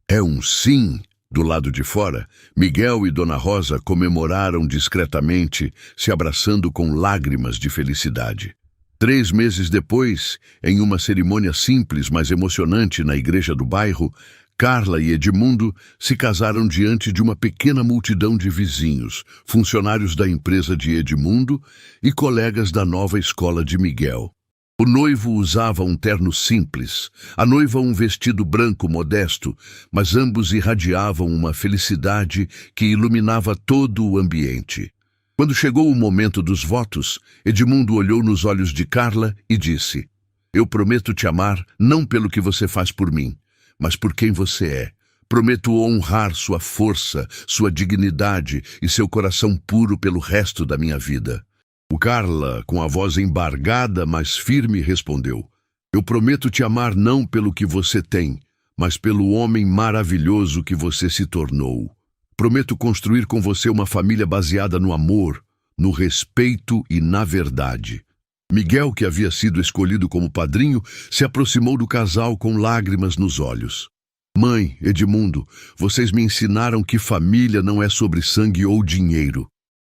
É um sim. Do lado de fora, Miguel e Dona Rosa comemoraram discretamente, se abraçando com lágrimas de felicidade. 3 meses depois, em uma cerimônia simples, mas emocionante na igreja do bairro, Carla e Edmundo se casaram diante de uma pequena multidão de vizinhos, funcionários da empresa de Edmundo e colegas da nova escola de Miguel. O noivo usava um terno simples, a noiva um vestido branco modesto, mas ambos irradiavam uma felicidade que iluminava todo o ambiente. Quando chegou o momento dos votos, Edmundo olhou nos olhos de Carla e disse: Eu prometo te amar não pelo que você faz por mim, mas por quem você é. Prometo honrar sua força, sua dignidade e seu coração puro pelo resto da minha vida. O Carla, com a voz embargada, mas firme, respondeu: Eu prometo te amar não pelo que você tem, mas pelo homem maravilhoso que você se tornou. Prometo construir com você uma família baseada no amor, no respeito e na verdade. Miguel, que havia sido escolhido como padrinho, se aproximou do casal com lágrimas nos olhos. Mãe, Edmundo, vocês me ensinaram que família não é sobre sangue ou dinheiro.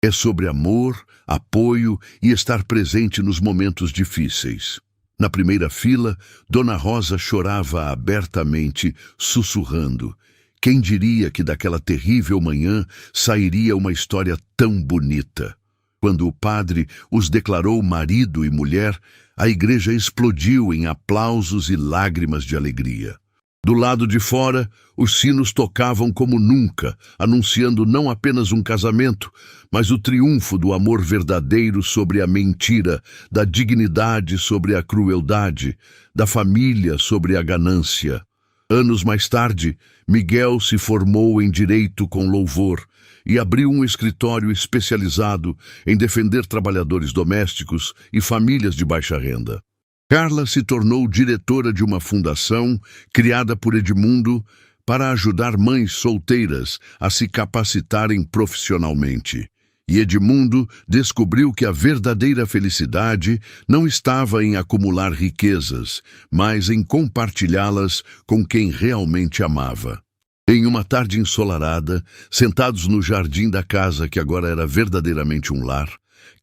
É sobre amor, apoio e estar presente nos momentos difíceis. Na primeira fila, Dona Rosa chorava abertamente, sussurrando. Quem diria que daquela terrível manhã sairia uma história tão bonita? Quando o padre os declarou marido e mulher, a igreja explodiu em aplausos e lágrimas de alegria. Do lado de fora, os sinos tocavam como nunca, anunciando não apenas um casamento, mas o triunfo do amor verdadeiro sobre a mentira, da dignidade sobre a crueldade, da família sobre a ganância. Anos mais tarde, Miguel se formou em direito com louvor e abriu um escritório especializado em defender trabalhadores domésticos e famílias de baixa renda. Carla se tornou diretora de uma fundação criada por Edmundo para ajudar mães solteiras a se capacitarem profissionalmente. E Edmundo descobriu que a verdadeira felicidade não estava em acumular riquezas, mas em compartilhá-las com quem realmente amava. Em uma tarde ensolarada, sentados no jardim da casa que agora era verdadeiramente um lar,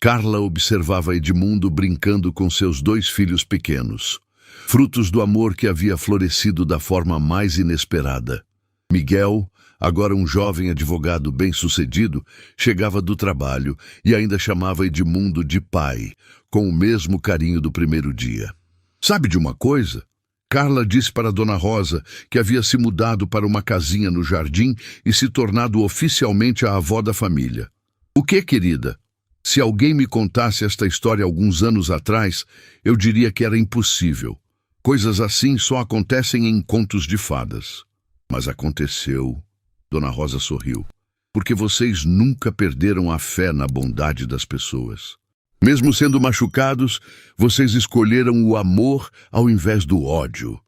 Carla observava Edmundo brincando com seus 2 filhos pequenos, frutos do amor que havia florescido da forma mais inesperada. Miguel, agora um jovem advogado bem-sucedido, chegava do trabalho e ainda chamava Edmundo de pai, com o mesmo carinho do primeiro dia. Sabe de uma coisa? Carla disse para Dona Rosa que havia se mudado para uma casinha no jardim e se tornado oficialmente a avó da família. O que, querida? Se alguém me contasse esta história alguns anos atrás, eu diria que era impossível. Coisas assim só acontecem em contos de fadas. Mas aconteceu. Dona Rosa sorriu. Porque vocês nunca perderam a fé na bondade das pessoas. Mesmo sendo machucados, vocês escolheram o amor ao invés do ódio.